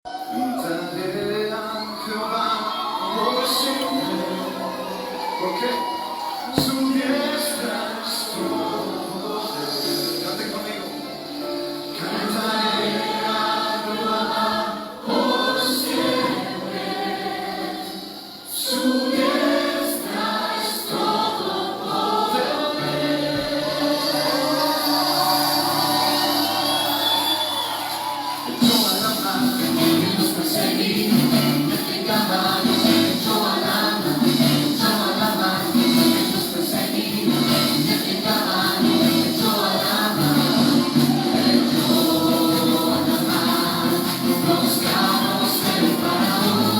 Cantaré a Jehová por siempre, porque su diestra es todo poder. Cante conmigo. Cantaré a Jehová por siempre, su diestra es todo poder. Echó a la mar que nos perseguía, echó a la mar que nos perseguía, echó a la mar los carros del faraón.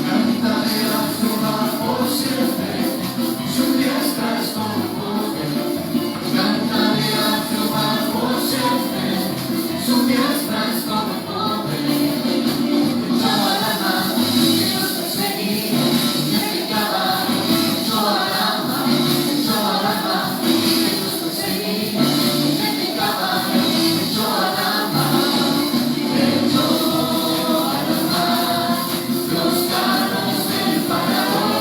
Cantaré a Jehová por siempre, su diestra es todo poder. Cantaré a Jehová por siempre, su diestra es todo poder. Echó a la mar que nos perseguía, echó a la mar que nos perseguía, echó a la mar los carros del faraón.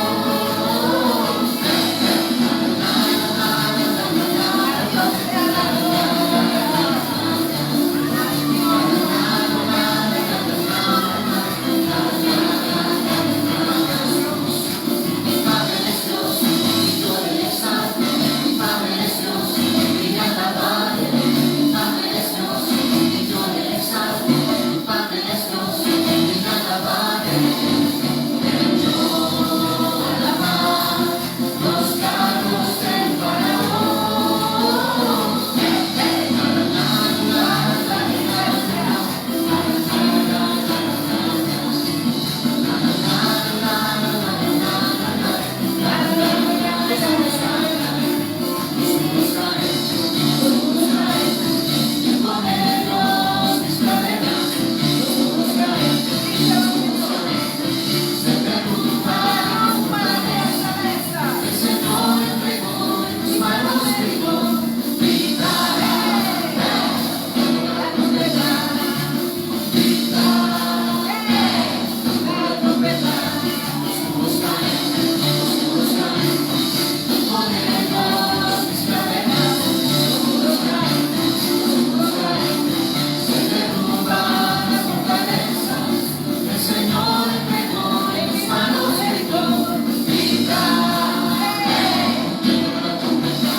Mi Padre es Dios y yo le exalto. Mi Padre es Dios y le alabaré. Mi Padre es Dios y yo le exalto. Mi Padre es Dios y le alabaré. Los carros del faraón. Con ellos mis cadenas se derrumbaron una vez. El Señor entregó en mis manos gritó, gritaré, la trompeta, los muros caen, con ellos mis cadenas se derrumbaron fortalezas. El Señor entregó en mis manos gritó, gritaré, la trompeta,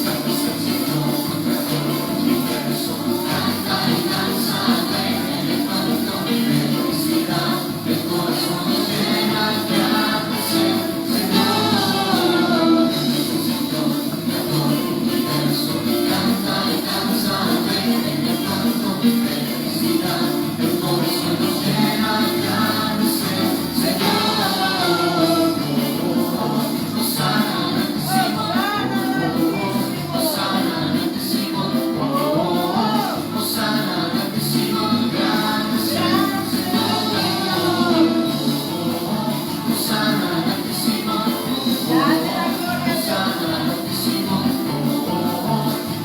santo es el Señor, creador del universo. Canta y danza, en el canto de felicidad. El corazón nos llena de adoración, Señor. Creador del universo, canta y danza, en el canto de felicidad. El corazón nos llena de adoración, Señor. Hosana al altísimo, Hosana al altísimo, Hosana al altísimo, grande sea el Señor. Hosana al altísimo, Hosana al altísimo,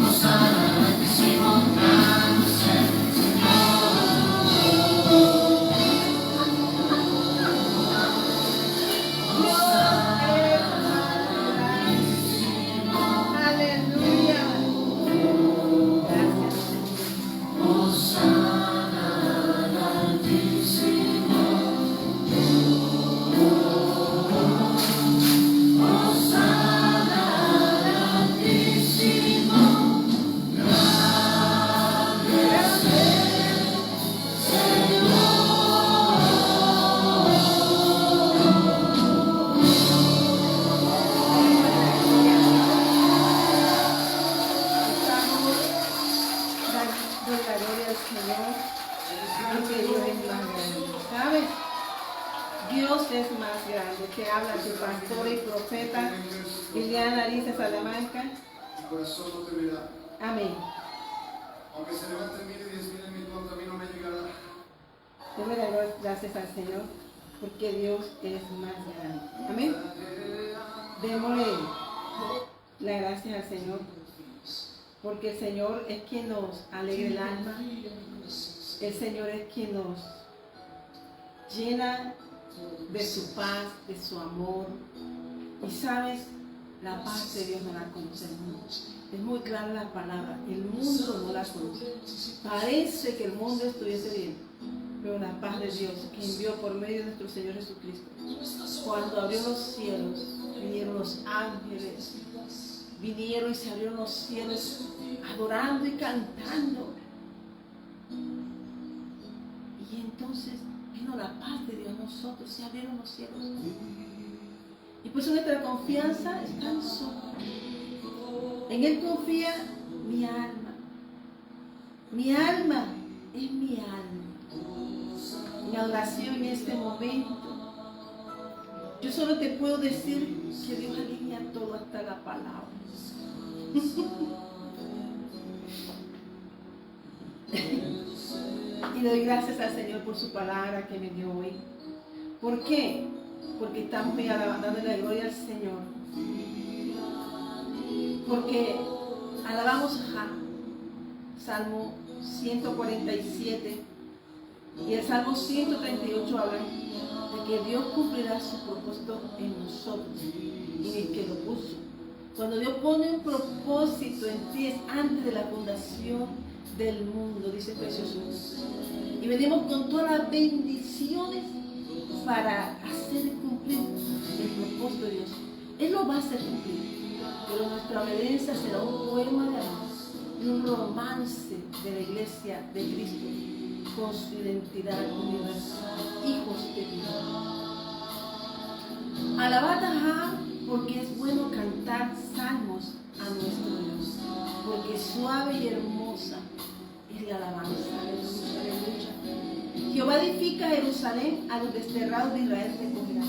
Hosana al altísimo, grande sea el Aleluya. Gracias. Hosana al altísimo, Hosana al altísimo, grande sea Estamos dando la gloria al Señor, porque Dios es más grande. ¿Sabes? Dios es más grande. Que habla tu pastor y profeta Liliana Ariza Salamanca. corazón no te verá. Amén. Démosle gracias al Señor porque Dios es más grande. Amén. Démosle las gracias al Señor porque el Señor es quien nos alegra el alma. El Señor es quien nos llena de su paz, de su amor. Y sabes, la paz de Dios no la conoce el mundo. Es muy clara la palabra, el mundo no la conoce. Parece que el mundo estuviese bien, pero la paz de Dios que envió por medio de nuestro Señor Jesucristo, cuando abrió los cielos, vinieron los ángeles, vinieron y se abrieron los cielos, adorando y cantando. Y entonces vino la paz de Dios a nosotros, se abrieron los cielos. Y por eso nuestra confianza está en su amor. En Él confía mi alma. Mi alma es mi alma. Mi adoración en este momento. Yo solo te puedo decir que Dios alinea todo hasta la palabra. Y le doy gracias al Señor por su palabra que me dio hoy. ¿Por qué? Porque estamos dando la gloria al Señor. Porque alabamos a Salmo 147 y el Salmo 138 habla de que Dios cumplirá su propósito en nosotros y en el que lo puso. Cuando Dios pone un propósito en ti es antes de la fundación del mundo, dice Jesús. Y venimos con todas las bendiciones para hacer cumplir el propósito de Dios. Él lo va a hacer cumplir, pero nuestra obediencia será un poema de amor, un romance de la iglesia de Cristo con su identidad universal, hijos de Dios. Alabad a Jah, porque es bueno cantar salmos a nuestro Dios, porque suave y hermosa es la alabanza. Aleluya, aleluya. Jehová edifica Jerusalén, a los desterrados de Israel recogerá.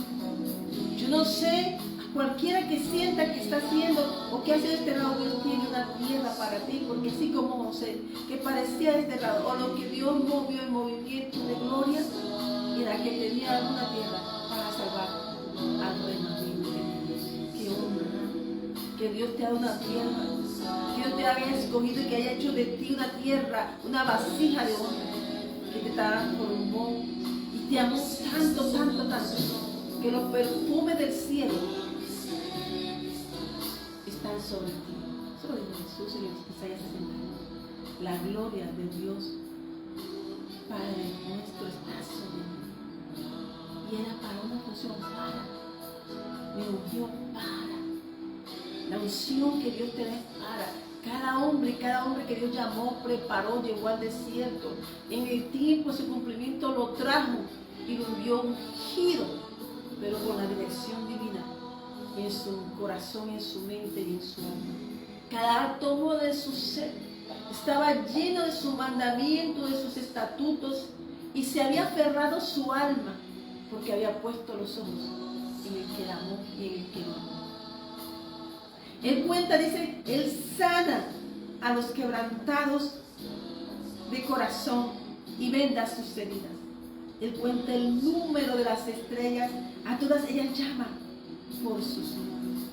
Yo no sé, cualquiera que sienta que está haciendo o que ha sido desterrado, Dios tiene una tierra para ti, porque así como José, que parecía desterrado, o lo que Dios movió en movimiento de gloria, era que tenía una tierra para salvar al remanente. Que honra, que Dios te ha dado una tierra, que Dios te haya escogido y que haya hecho de ti una tierra, una vasija de honra, que te transformó y te amó tanto, tanto, tanto, que los perfumes del cielo están sobre ti. Solo dijo Jesús en Isaías 60. La gloria de Dios Padre nuestro está sobre mí. Y era para una función me ungió para. La unción que Dios te da es para. Cada hombre que Dios llamó, preparó, llevó al desierto. En el tiempo de su cumplimiento lo trajo y lo envió ungido, pero con la dirección divina en su corazón, en su mente y en su alma. Cada átomo de su ser estaba lleno de su mandamiento, de sus estatutos, y se había aferrado su alma porque había puesto los ojos en el que la amó y en el que lo amó. Él cuenta, dice, Él sana a los quebrantados de corazón y venda sus heridas. Él cuenta el número de las estrellas, a todas ellas llama por sus nombres.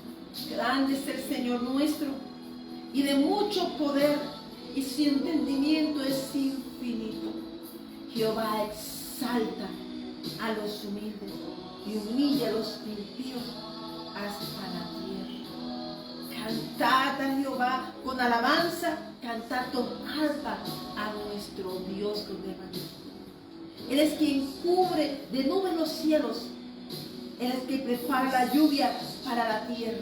Grande es el Señor nuestro y de mucho poder, y su entendimiento es infinito. Jehová exalta a los humildes y humilla a los impíos hasta la tierra. Cantad a Jehová con alabanza, cantad con arpa a nuestro Dios con remanente. Él es quien cubre de nubes los cielos. Él es quien prepara la lluvia para la tierra.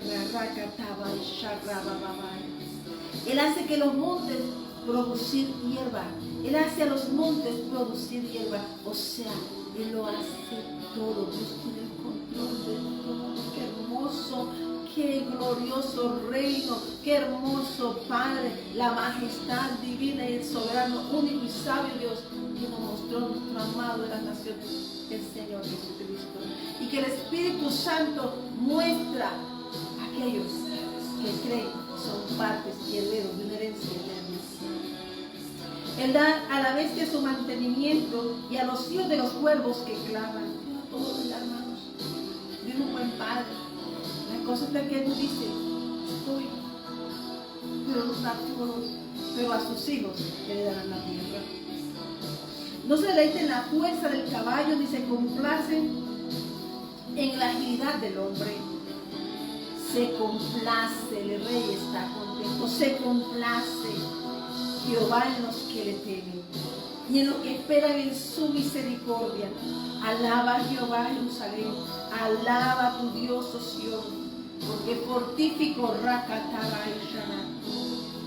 Él hace que los montes producir hierba. Él hace a los montes producir hierba. O sea, Él lo hace todo. Dios tiene el control de todo. Qué hermoso, qué glorioso reino, qué hermoso Padre, la majestad divina y el soberano, único y sabio Dios, que nos mostró nuestro amado de las naciones, el Señor Jesucristo. Y que el Espíritu Santo muestra a aquellos que creen que son partes y herederos de una herencia eterna. Él da a la bestia su mantenimiento y a los hijos de los cuervos que claman. Todo, hermanos. Dios es un buen padre. La cosa es que Él dice, estoy, pero no está todo, pero a sus hijos le darán la tierra. No se deleiten en la fuerza del caballo, ni se complacen en la agilidad del hombre. Se complace, el rey está contento, se complace Jehová en los que le temen y en los que esperan en su misericordia. Alaba a Jehová, Jerusalén, alaba a tu Dios, oh Sión, porque fortificó Rakatara y Shana,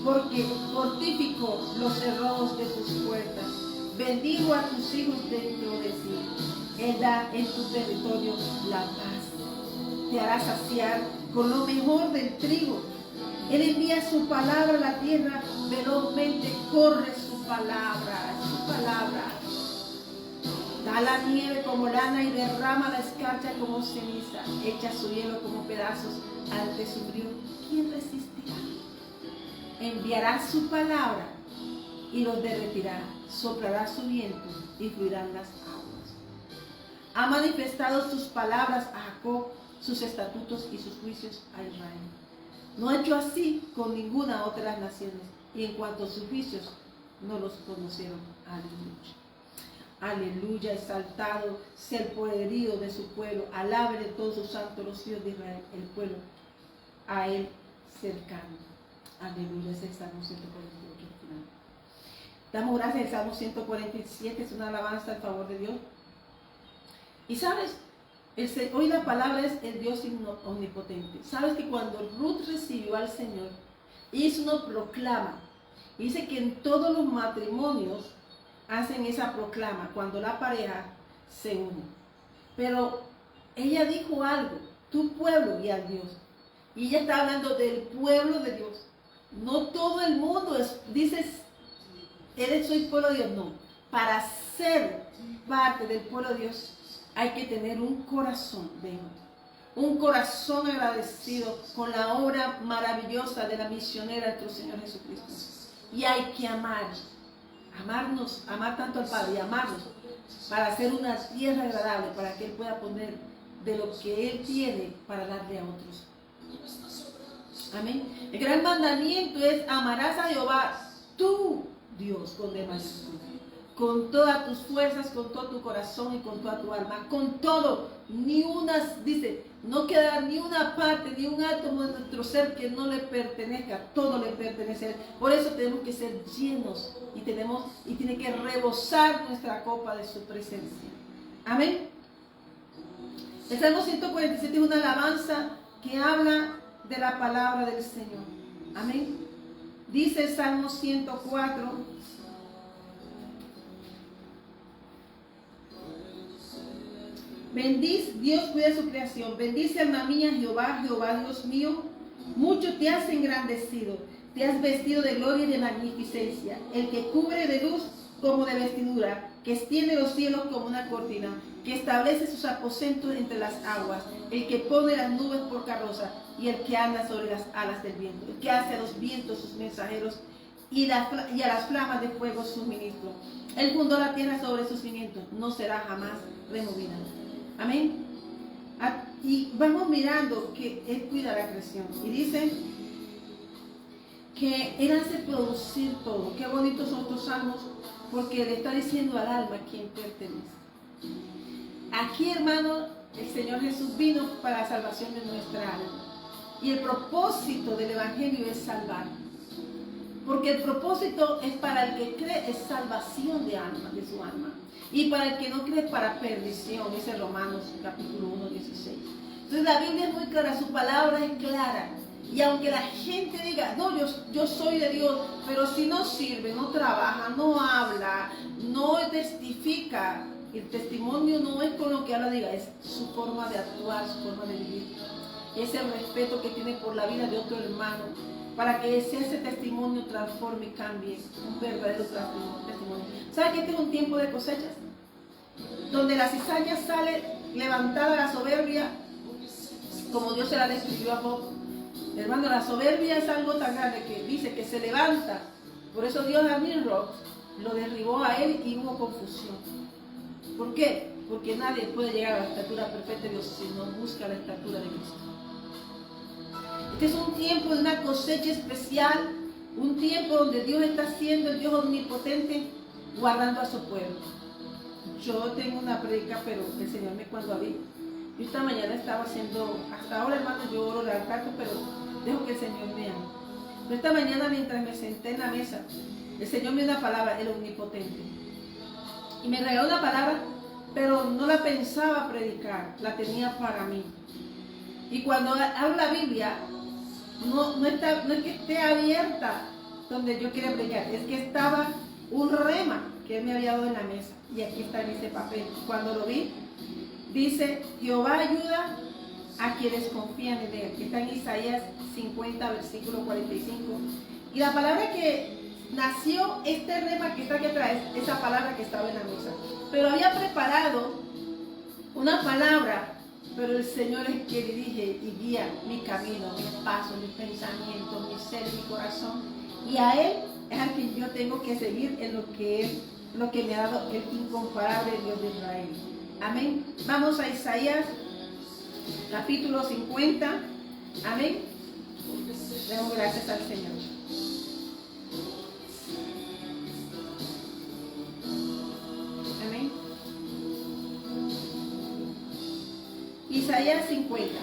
porque fortificó los cerrojos de tus puertas, bendigo a tus hijos dentro de sí, Él da en tu territorio la paz, te hará saciar con lo mejor del trigo. Él envía su palabra a la tierra, velozmente corre su palabra, Da la nieve como lana y derrama la escarcha como ceniza, echa su hielo como pedazos ante su frío. ¿Quién resistirá? Enviará su palabra y los derretirá, soplará su viento y fluirán las aguas. Ha manifestado sus palabras a Jacob, sus estatutos y sus juicios a Israel. No ha hecho así con ninguna otra de las naciones, y en cuanto a sus juicios, no los conocieron. Aleluya. Aleluya, exaltado sea el poderío de su pueblo. Alaben de todos sus santos los hijos de Israel, el pueblo a él cercano. Aleluya, es el Salmo 148 al final. Damos gracias, el Salmo 147 es una alabanza en favor de Dios. Y sabes, hoy la palabra es el Dios omnipotente. Sabes que cuando Ruth recibió al Señor, eso nos proclama. Dice que en todos los matrimonios hacen esa proclama cuando la pareja se une. Pero ella dijo algo, tu pueblo y al Dios. Y ella está hablando del pueblo de Dios. No todo el mundo dices, eres soy pueblo de Dios. No, para ser parte del pueblo de Dios hay que tener un corazón de Dios. Un corazón agradecido con la obra maravillosa de la misionera de nuestro Señor Jesucristo. Y hay que amarnos, amar tanto al Padre y amarnos para hacer una tierra agradable, para que Él pueda poner de lo que Él tiene para darle a otros. Amén. El gran mandamiento es: amarás a Jehová, tu Dios, con demás, con todas tus fuerzas, con todo tu corazón y con toda tu alma, con todo, ni una, dice, no quedará ni una parte, ni un átomo de nuestro ser que no le pertenezca, todo le pertenece a Él. Por eso tenemos que ser llenos y tiene que rebosar nuestra copa de su presencia. Amén. El Salmo 147 es una alabanza que habla de la palabra del Señor. Amén. Dice el Salmo 104. Bendice, Dios cuida su creación. Bendice alma mía Jehová, Jehová Dios mío. Mucho te has engrandecido, te has vestido de gloria y de magnificencia. El que cubre de luz como de vestidura, que extiende los cielos como una cortina, que establece sus aposentos entre las aguas, el que pone las nubes por carroza y el que anda sobre las alas del viento, el que hace a los vientos sus mensajeros y a las flamas de fuego sus ministros. Él fundó la tierra sobre sus cimientos, no será jamás removida. Amén. Y vamos mirando que Él cuida la creación. Y dice que Él hace producir todo. Qué bonitos son estos salmos, porque le está diciendo al alma a quien pertenece. Aquí, hermano, el Señor Jesús vino para la salvación de nuestra alma. Y el propósito del Evangelio es salvar. Porque el propósito es para el que cree, es salvación de alma, de su alma. Y para el que no cree, para perdición, dice Romanos capítulo 1, 16. Entonces la Biblia es muy clara, su palabra es clara. Y aunque la gente diga, no, yo soy de Dios, pero si no sirve, no trabaja, no habla, no testifica, el testimonio no es con lo que habla, diga, es su forma de actuar, su forma de vivir. Es el respeto que tiene por la vida de otro hermano, para que ese testimonio transforme y cambie, un verdadero testimonio. ¿Sabe que este es un tiempo de cosechas? Donde la cizaña sale levantada la soberbia, como Dios se la describió a Job. Hermano, la soberbia es algo tan grande que dice que se levanta. Por eso Dios a Nimrod lo derribó a él y hubo confusión. ¿Por qué? Porque nadie puede llegar a la estatura perfecta de Dios si no busca la estatura de Cristo. Este es un tiempo de una cosecha especial, un tiempo donde Dios está siendo el Dios omnipotente guardando a su pueblo. Yo tengo una predica, pero el Señor me cuando abrí. Yo esta mañana estaba haciendo, hasta ahora hermano, yo oro al canto, pero dejo que el Señor me ame. Pero esta mañana mientras me senté en la mesa, el Señor me dio una palabra, el omnipotente. Y me regaló una palabra, pero no la pensaba predicar, la tenía para mí. Y cuando hablo la Biblia, no es que esté abierta donde yo quería predicar, es que estaba un rema que Él me había dado en la mesa. Y aquí está en ese papel. Cuando lo vi, dice, Jehová ayuda a quienes confían en Él. Que está en Isaías 50, versículo 45. Y la palabra que nació, este rema que está aquí atrás, esa palabra que estaba en la mesa. Pero había preparado una palabra, pero el Señor es quien dirige y guía mi camino, mis pasos, mis pensamientos, mi ser, mi corazón. Y a Él es al que yo tengo que seguir en lo que me ha dado el incomparable Dios de Israel. Amén. Vamos a Isaías, capítulo 50. Amén. Demos gracias al Señor. Amén. Isaías 50.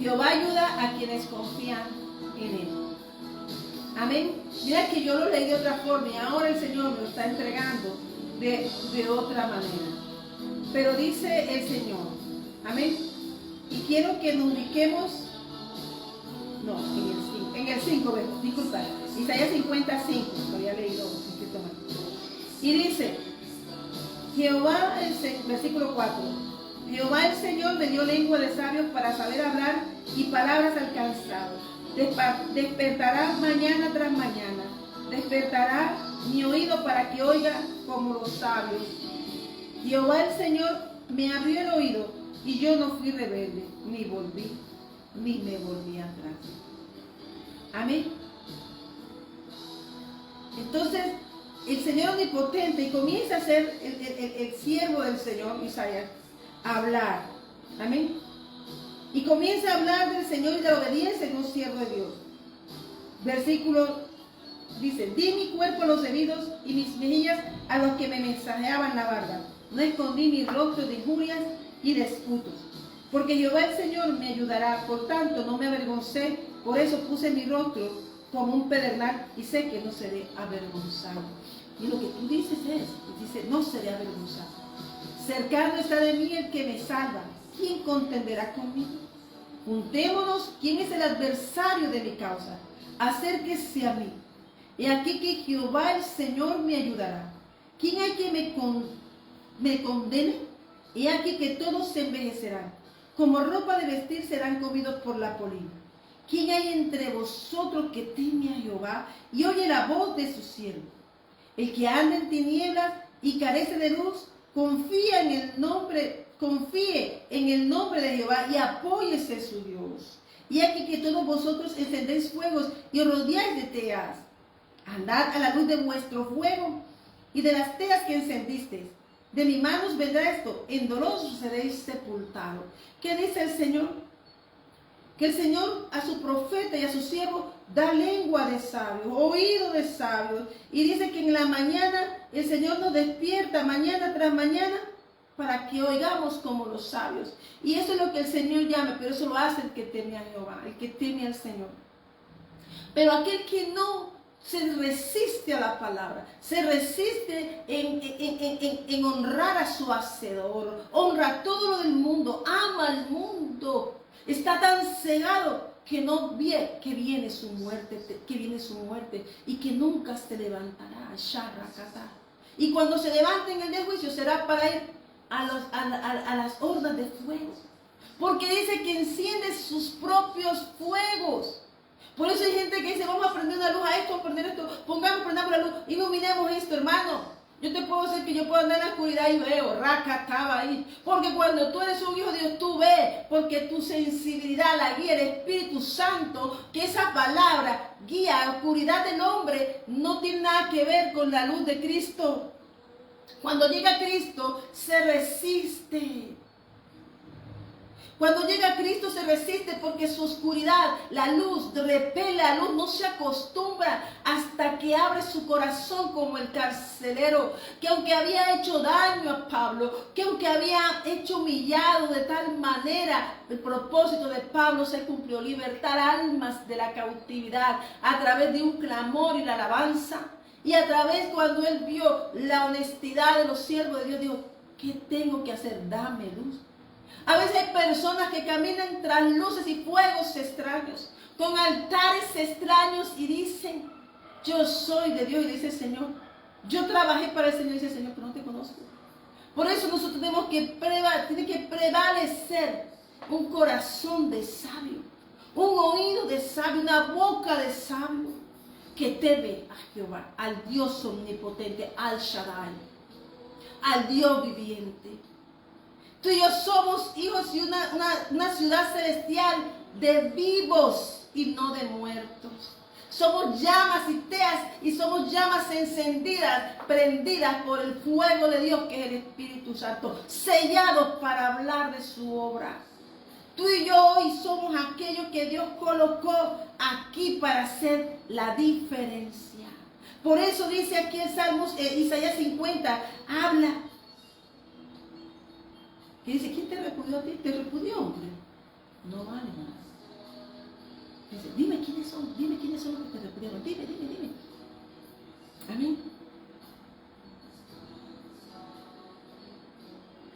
Jehová ayuda a quienes confían en Él. Amén. Mira que yo lo leí de otra forma y ahora el Señor me lo está entregando de otra manera. Pero dice el Señor, amén. Y quiero que nos ubiquemos, no, en el 5, disculpa, Isaías 55, lo había leído un poquito más. Y dice, Jehová, versículo 4, Jehová el Señor me dio lengua de sabios para saber hablar y palabras al cansado. Despertará mañana tras mañana, despertará mi oído para que oiga como los sabios. Jehová el Señor me abrió el oído y yo no fui rebelde, ni me volví atrás. Amén. Entonces, el Señor omnipotente, y comienza a ser el siervo del Señor, Isaías, a hablar. Amén. Y comienza a hablar del Señor y de la obediencia en un siervo de Dios. Versículo dice, di mi cuerpo a los heridos y mis mejillas a los que me mensajeaban la verdad. No escondí mi rostro de injurias y disputos. Porque Jehová el Señor me ayudará, por tanto no me avergoncé, por eso puse mi rostro como un pedernal y sé que no seré avergonzado. Y lo que tú dices dice, no seré avergonzado. Cercano está de mí el que me salva. ¿Quién contenderá conmigo? Juntémonos, ¿quién es el adversario de mi causa? Acérquese a mí. He aquí que Jehová el Señor me ayudará. ¿Quién hay que me condene? He aquí que todos se envejecerán. Como ropa de vestir serán comidos por la polilla. ¿Quién hay entre vosotros que teme a Jehová y oye la voz de su siervo? El que anda en tinieblas y carece de luz, confíe en el nombre de Jehová y apóyese su Dios. Y aquí que todos vosotros encendéis fuegos y os rodeáis de teas. Andad a la luz de vuestro fuego y de las teas que encendisteis. De mis manos vendrá esto, en dolor seréis sepultados. ¿Qué dice el Señor? Que el Señor a su profeta y a su siervo da lengua de sabios, oído de sabios. Y dice que en la mañana el Señor nos despierta mañana tras mañana para que oigamos como los sabios. Y eso es lo que el Señor llama, pero eso lo hace el que teme a Jehová, el que teme al Señor. Pero aquel que no se resiste a la palabra, se resiste en honrar a su hacedor, honra todo lo del mundo, ama al mundo, está tan cegado que no ve que viene su muerte, y que nunca se levantará. Y cuando se levante en el día del juicio será para ir a las hordas de fuego, porque dice que enciende sus propios fuegos. Por eso hay gente que dice, vamos a prender una luz a esto, prendamos la luz, iluminemos esto, hermano. Yo te puedo decir que yo puedo andar en la oscuridad y veo, estaba ahí. Porque cuando tú eres un hijo de Dios, tú ves, porque tu sensibilidad, la guía del Espíritu Santo, que esa palabra guía, oscuridad del hombre no tiene nada que ver con la luz de Cristo. Cuando llega Cristo, se resiste. Cuando llega Cristo se resiste porque su oscuridad, la luz, repele la luz, no se acostumbra hasta que abre su corazón como el carcelero, que aunque había hecho daño a Pablo, que aunque había hecho humillado de tal manera, el propósito de Pablo se cumplió, libertar almas de la cautividad a través de un clamor y la alabanza. Y a través cuando él vio la honestidad de los siervos de Dios, dijo, ¿qué tengo que hacer? Dame luz. A veces hay personas que caminan tras luces y fuegos extraños, con altares extraños y dicen, yo soy de Dios. Y dice el Señor, yo trabajé para el Señor. Y dice el Señor, pero no te conozco. Por eso nosotros tenemos que tiene que prevalecer un corazón de sabio, un oído de sabio, una boca de sabio, que teme a Jehová, al Dios omnipotente, al Shaddai, al Dios viviente. Tú y yo somos hijos de una ciudad celestial de vivos y no de muertos. Somos llamas y teas y somos llamas encendidas, prendidas por el fuego de Dios que es el Espíritu Santo, sellados para hablar de su obra. Tú y yo hoy somos aquellos que Dios colocó aquí para hacer la diferencia. Por eso dice aquí en Salmos, Isaías 50, habla. Que dice, ¿quién te repudió a ti? ¿Te repudió, hombre? No vale más. Dice, dime quiénes son los que te repudiaron. Dime. Amén.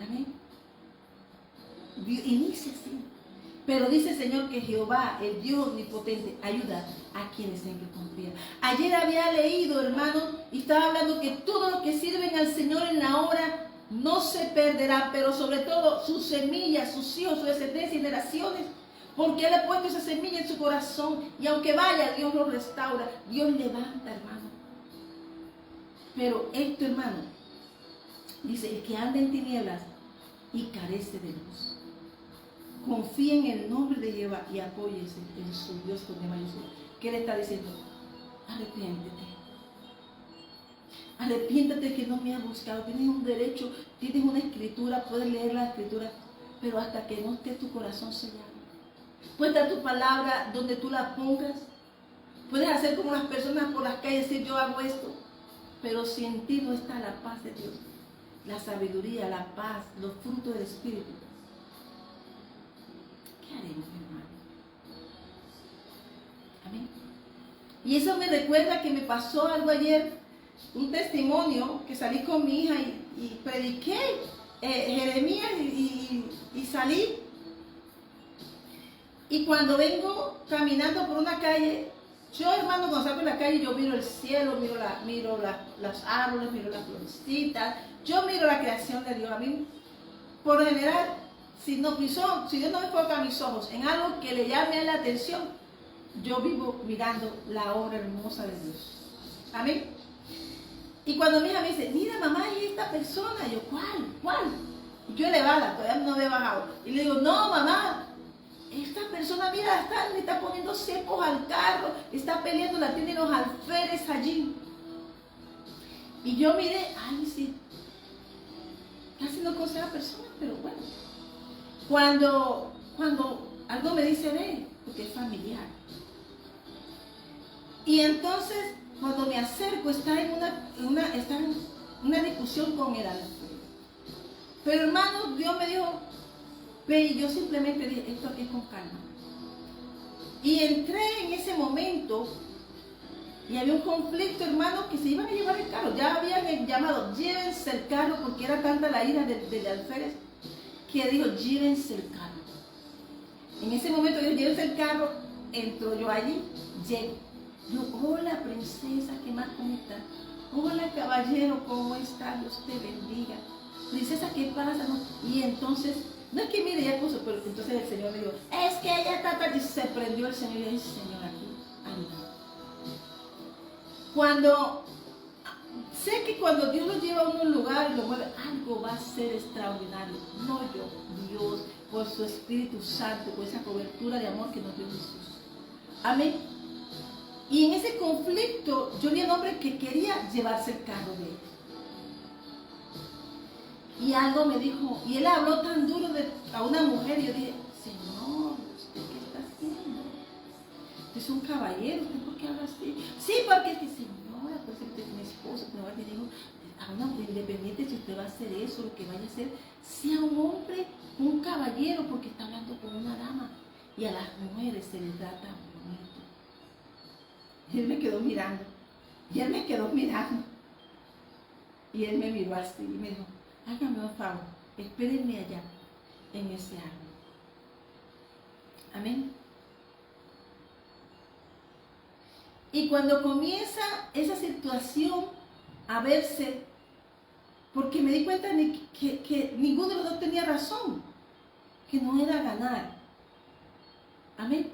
Amén. Inicia así. Pero dice el Señor que Jehová, el Dios omnipotente, ayuda a quienes en que confían. Ayer había leído, hermano, y estaba hablando que todos los que sirven al Señor en la hora no se perderá, pero sobre todo sus semillas, sus hijos, su descendencia y generaciones, porque Él ha puesto esa semilla en su corazón, y aunque vaya, Dios lo restaura, Dios levanta, hermano. Pero esto, hermano, dice, el que anda en tinieblas y carece de luz, confía en el nombre de Jehová y apóyese en su Dios con el mayúscula. ¿Qué le está diciendo? Arrepiéntete. Arrepiéntate que no me has buscado. Tienes un derecho, tienes una escritura, puedes leer la escritura, pero hasta que no esté tu corazón sellado. Puedes dar tu palabra donde tú la pongas. Puedes hacer como las personas por las calles, decir yo hago esto, pero si en ti no está la paz de Dios, la sabiduría, la paz, los frutos del Espíritu, ¿qué haremos, hermano? Amén. Y eso me recuerda que me pasó algo ayer. Un testimonio que salí con mi hija y prediqué Jeremías y salí. Y cuando vengo caminando por una calle, yo, hermano, cuando salgo en la calle, yo miro el cielo, miro los árboles, miro las florecitas, yo miro la creación de Dios. A mí, por lo general, si Dios no me enfoca mis ojos en algo que le llame la atención, yo vivo mirando la obra hermosa de Dios. Amén. Y cuando mi hija me dice, mira mamá, ¿y esta persona? Y yo, ¿cuál? Y yo elevada, todavía no había bajado. Y le digo, no mamá, esta persona, mira, le está poniendo cepos al carro, está peleando, la tiene los alférez allí. Y yo miré, ay sí, casi no conoce a la persona, pero bueno. Cuando algo me dice, ve, porque es familiar. Y entonces, cuando me acerco, está en una discusión con el alférez. Pero hermano, Dios me dijo, ve, y yo simplemente dije, esto aquí es con calma. Y entré en ese momento, y había un conflicto, hermano, que se iban a llevar el carro. Ya habían llamado, llévense el carro, porque era tanta la ira del alférez, que dijo, llévense el carro. En ese momento dijo, llévense el carro, entro yo allí, llego. Yo, hola princesa, ¿qué más? ¿Cómo está? Hola caballero, ¿cómo está? Dios te bendiga. Princesa, ¿qué pasa? No. Y entonces, no es que mire, ya puso, pero entonces el Señor me dijo, es que ella está, y se prendió el Señor y dice, Señor, aquí, ayúdame. Sé que cuando Dios lo lleva a un lugar y lo mueve, algo va a ser extraordinario. No yo, Dios, por su Espíritu Santo, por esa cobertura de amor que nos dio Jesús. Amén. Y en ese conflicto yo vi a un hombre que quería llevarse el carro de él. Y algo me dijo, y él habló tan duro a una mujer, y yo dije, Señor, ¿usted qué está haciendo? Usted es un caballero, ¿usted por qué habla así? Sí, porque es que, señora, pues usted es mi esposo, pero me dijo, a una mujer independiente, si usted va a hacer eso, lo que vaya a hacer, sea un hombre, un caballero, porque está hablando con una dama. Y a las mujeres se les trata bonito. Y él me quedó mirando, y él me quedó mirando. Y él me miró así y me dijo, hágame un favor, espérenme allá, en ese árbol. Amén. Y cuando comienza esa situación a verse, porque me di cuenta que ninguno de los dos tenía razón, que no era ganar. Amén.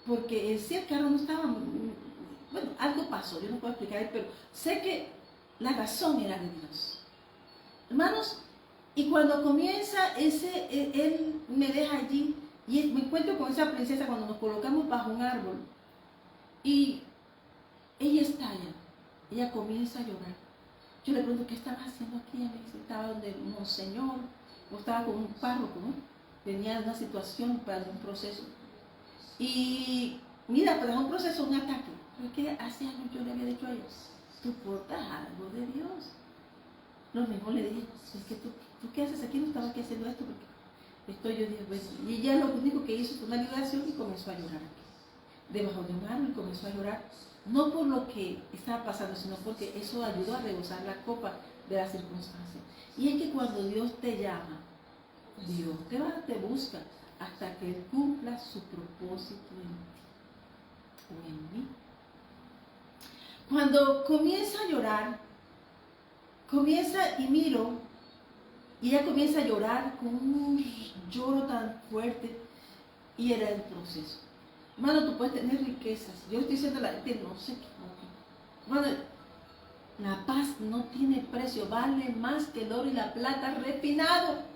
Porque si el carro no estaba, bueno, algo pasó, yo no puedo explicar, pero sé que la razón era de Dios. Hermanos, y cuando comienza él me deja allí, y me encuentro con esa princesa cuando nos colocamos bajo un árbol, y ella está allá, ella comienza a llorar. Yo le pregunto, ¿qué estabas haciendo aquí? Ella me dice, estaba donde un monseñor, o estaba con un párroco, ¿no? Venía de una situación para un proceso. Y mira, pero es un proceso, un ataque. Pero es que hace años yo le había dicho a ellos, tú portas algo de Dios. Lo mismo le dije, es que tú ¿qué haces aquí? No estaba aquí haciendo esto porque estoy yo 10 veces. Y ella lo único que hizo fue una liberación y comenzó a llorar aquí. Debajo de un árbol y comenzó a llorar. No por lo que estaba pasando, sino porque eso ayudó a rebosar la copa de las circunstancias. Y es que cuando Dios te llama, Dios te busca hasta que Él cumpla su propósito en ti o en mí. Cuando comienza a llorar, comienza y miro, y ella comienza a llorar con un lloro tan fuerte, y era el proceso. Hermano, tú puedes tener riquezas. Yo estoy diciendo a la gente, no se equivoque. Hermano, la paz no tiene precio, vale más que el oro y la plata refinado.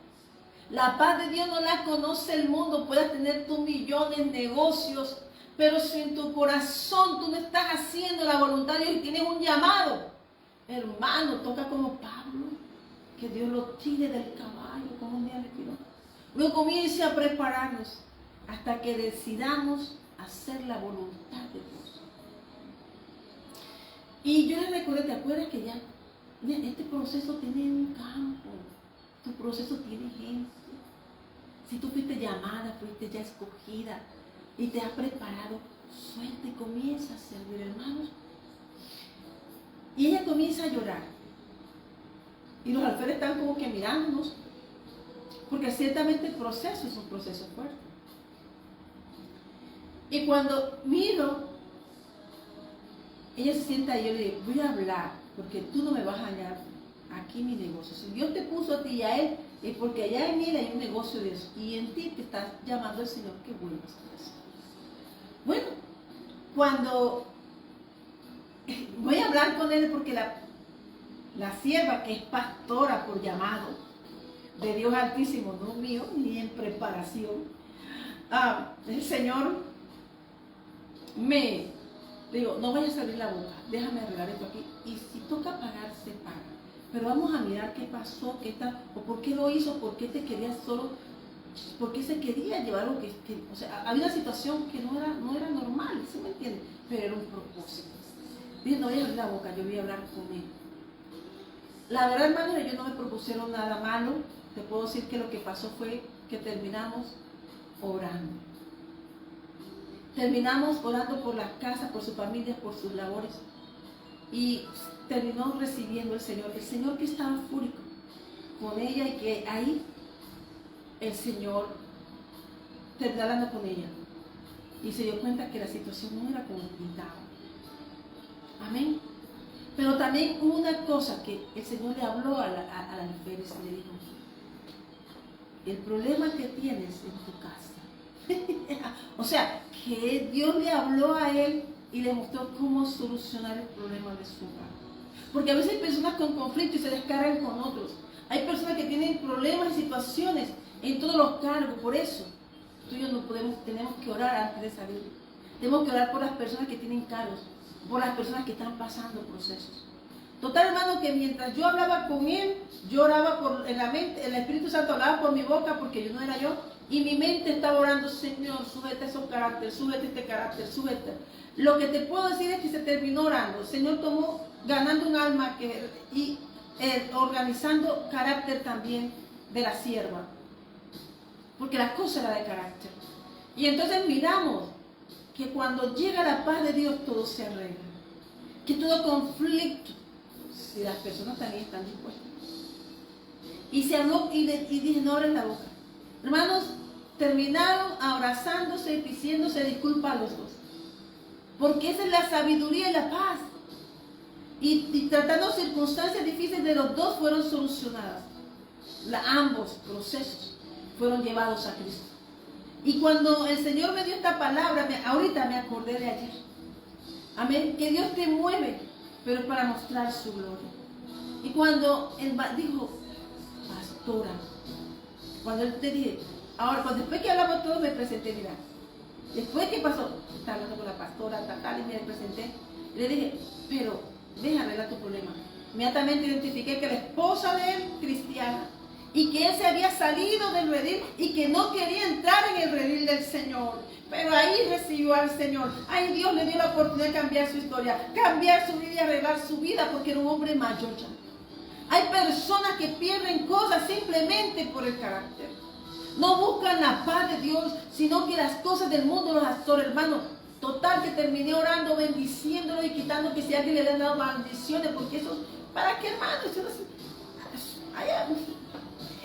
La paz de Dios no la conoce el mundo. Puedes tener tus millones de negocios, pero si en tu corazón tú no estás haciendo la voluntad de Dios y tienes un llamado, hermano, toca como Pablo, que Dios lo tire del caballo, como un día le tiró. Luego comience a prepararnos hasta que decidamos hacer la voluntad de Dios. Y yo les recuerdo, ¿te acuerdas que ya este proceso tiene un campo? Tu proceso tiene gente. Si tú fuiste llamada, fuiste ya escogida y te has preparado, suelta y comienza a servir, hermanos. Y ella comienza a llorar. Y los alférez están como que mirándonos, porque ciertamente el proceso es un proceso fuerte. Y cuando miro, ella se sienta y yo le digo, voy a hablar, porque tú no me vas a dañar aquí mi negocio. Si Dios te puso a ti y a él, es porque allá en él hay un negocio de eso. Y en ti te está llamando el Señor que vuelvas a eso. Bueno, cuando voy a hablar con él, porque la sierva, que es pastora por llamado de Dios Altísimo, no mío, ni en preparación, el Señor me digo, no vayas a abrir la boca, déjame arreglar esto aquí, y si toca pagar, se paga, pero vamos a mirar qué pasó, qué tal, o por qué lo hizo, por qué te querías solo, por qué se quería llevar algo o sea, había una situación que no era normal, ¿sí me entiendes? Pero era un propósito. Dije, no voy a abrir la boca, yo voy a hablar con él. La verdad, hermanos, ellos no me propusieron nada malo. Te puedo decir que lo que pasó fue que terminamos orando. Terminamos orando por las casas, por sus familias, por sus labores. Y terminó recibiendo el Señor que estaba fúrico con ella, y que ahí el Señor terminó hablando con ella. Y se dio cuenta que la situación no era como pintaba. Amén. Pero también hubo una cosa que el Señor le habló a la alférez y le dijo, el problema que tienes en tu casa. O sea, que Dios le habló a él y le mostró cómo solucionar el problema de su hogar. Porque a veces hay personas con conflicto y se descargan con otros. Hay personas que tienen problemas y situaciones en todos los cargos. Por eso, tú y yo tenemos que orar antes de salir. Tenemos que orar por las personas que tienen cargos, por las personas que están pasando procesos. Total, hermano, que mientras yo hablaba con él, yo oraba por en la mente, el Espíritu Santo hablaba por mi boca porque yo no era yo. Y mi mente estaba orando, Señor, sujeta esos caracteres, sujeta este carácter, sujeta. Lo que te puedo decir es que se terminó orando. El Señor tomó, ganando un alma y organizando carácter también de la sierva. Porque la cosa era de carácter. Y entonces miramos que cuando llega la paz de Dios todo se arregla. Que todo conflicto, si las personas también están dispuestas. Y se habló y dije, no abren la boca. Hermanos, terminaron abrazándose y diciéndose disculpas a los dos. Porque esa es la sabiduría y la paz. Y tratando circunstancias difíciles de los dos fueron solucionadas. Ambos procesos fueron llevados a Cristo. Y cuando el Señor me dio esta palabra, ahorita me acordé de ayer. Amén. Que Dios te mueve, pero es para mostrar su gloria. Y cuando él dijo, pastora, cuando él te dije, ahora, después que hablamos todos, me presenté, mira. Después que pasó, estaba hablando con la pastora, tal, y me presenté. Y le dije, pero deja arreglar tu problema. Inmediatamente identifiqué que la esposa de él, cristiana, y que él se había salido del redil y que no quería entrar en el redil del Señor. Pero ahí recibió al Señor. Ahí Dios le dio la oportunidad de cambiar su historia, cambiar su vida y arreglar su vida porque era un hombre mayor ya. Hay personas que pierden cosas simplemente por el carácter. No buscan la paz de Dios, sino que las cosas del mundo los azoran, hermano. Total que terminé orando, bendiciéndolo y quitando que si alguien le han dado maldiciones, porque eso, ¿para qué, hermano? Eso no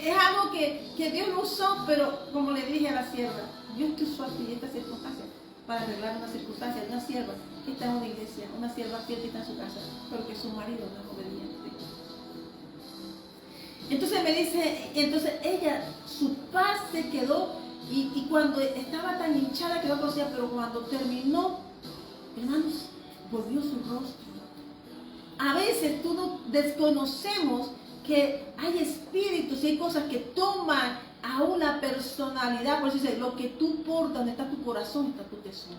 es algo que Dios lo usó, pero como le dije a la sierva, Dios te usó aquí esta circunstancia para arreglar una circunstancia de una sierva que está en una iglesia, una sierva fiel que está en su casa, pero que su marido no es obediente. Entonces me dice, entonces ella, su paz se quedó y cuando estaba tan hinchada quedó conocida, pero cuando terminó, hermanos, volvió su rostro. A veces tú no desconocemos que hay espíritus y hay cosas que toman a una personalidad. Por eso dice, lo que tú portas, donde está tu corazón, está tu tesoro.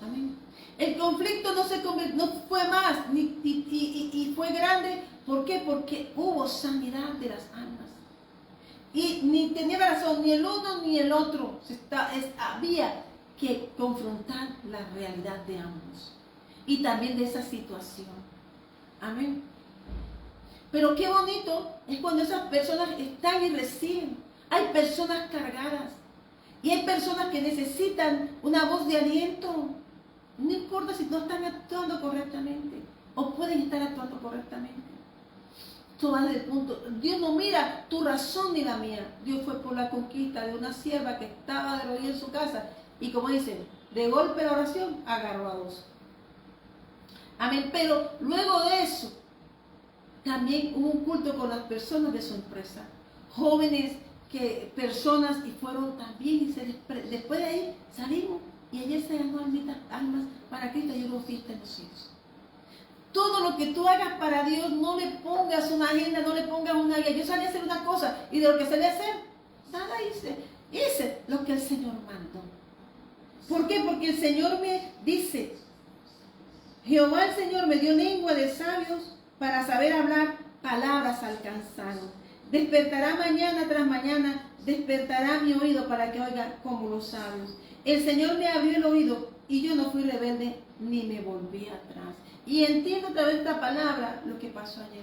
Amén. El conflicto no fue más y fue grande. ¿Por qué? Porque hubo sanidad de las almas. Y ni tenía razón ni el uno ni el otro. Había que confrontar la realidad de ambos. Y también de esa situación. Amén. Pero qué bonito es cuando esas personas están y reciben. Hay personas cargadas. Y hay personas que necesitan una voz de aliento. No importa si no están actuando correctamente. O pueden estar actuando correctamente. Esto va del punto. Dios no mira tu razón ni la mía. Dios fue por la conquista de una sierva que estaba de rodillas en su casa. Y como dicen, de golpe la oración agarró a dos. Amén. Pero luego de eso, también hubo un culto con las personas de su empresa. Jóvenes, personas, y fueron también, después de ahí salimos, y ayer se ganó almas para Cristo y hubo fiesta en los hijos. Todo lo que tú hagas para Dios, no le pongas una agenda, no le pongas una guía. Yo salí a hacer una cosa, y de lo que salí a hacer, nada hice lo que el Señor mandó. ¿Por qué? Porque el Señor me dice, Jehová el Señor me dio lengua de sabios para saber hablar palabras alcanzadas. Despertará mañana tras mañana, despertará mi oído para que oiga como los sabios. El Señor me abrió el oído y yo no fui rebelde ni me volví atrás. Y entiendo a través de esta palabra lo que pasó ayer.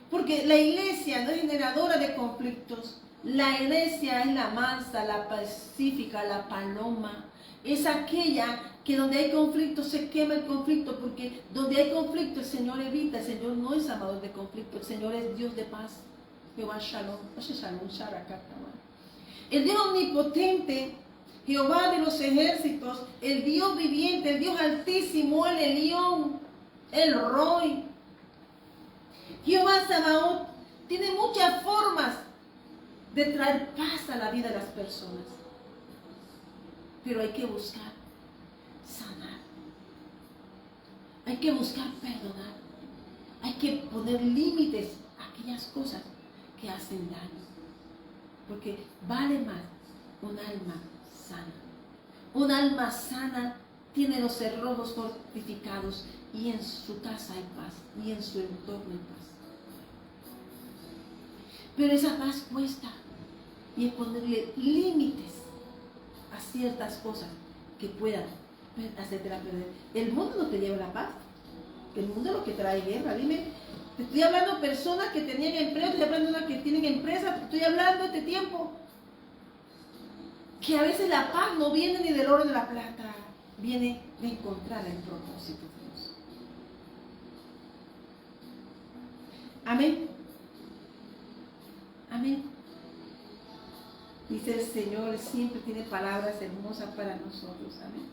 Porque la iglesia no es generadora de conflictos. La iglesia es la mansa, la pacífica, la paloma. Es aquella que donde hay conflicto se quema el conflicto, porque donde hay conflicto el Señor evita. El Señor no es amador de conflicto, el Señor es Dios de paz. Jehová Shalom. El Dios omnipotente, Jehová de los ejércitos, el Dios viviente, el Dios altísimo, el Elión, el Roy. Jehová Sabaoth tiene muchas formas de traer paz a la vida de las personas. Pero hay que buscar sanar. Hay que buscar perdonar. Hay que poner límites a aquellas cosas que hacen daño. Porque vale más un alma sana. Un alma sana tiene los cerrojos fortificados y en su casa hay paz y en su entorno hay paz. Pero esa paz cuesta y es ponerle límites a ciertas cosas que puedan hacértela perder. El mundo no te lleva la paz. El mundo es lo que trae guerra. Dime, te estoy hablando de personas que tenían empleo, te estoy hablando de unas que tienen empresas, te estoy hablando de este tiempo. Que a veces la paz no viene ni del oro ni de la plata, viene de encontrar el propósito de Dios. Amén. Amén. Dice el Señor, siempre tiene palabras hermosas para nosotros. Amén.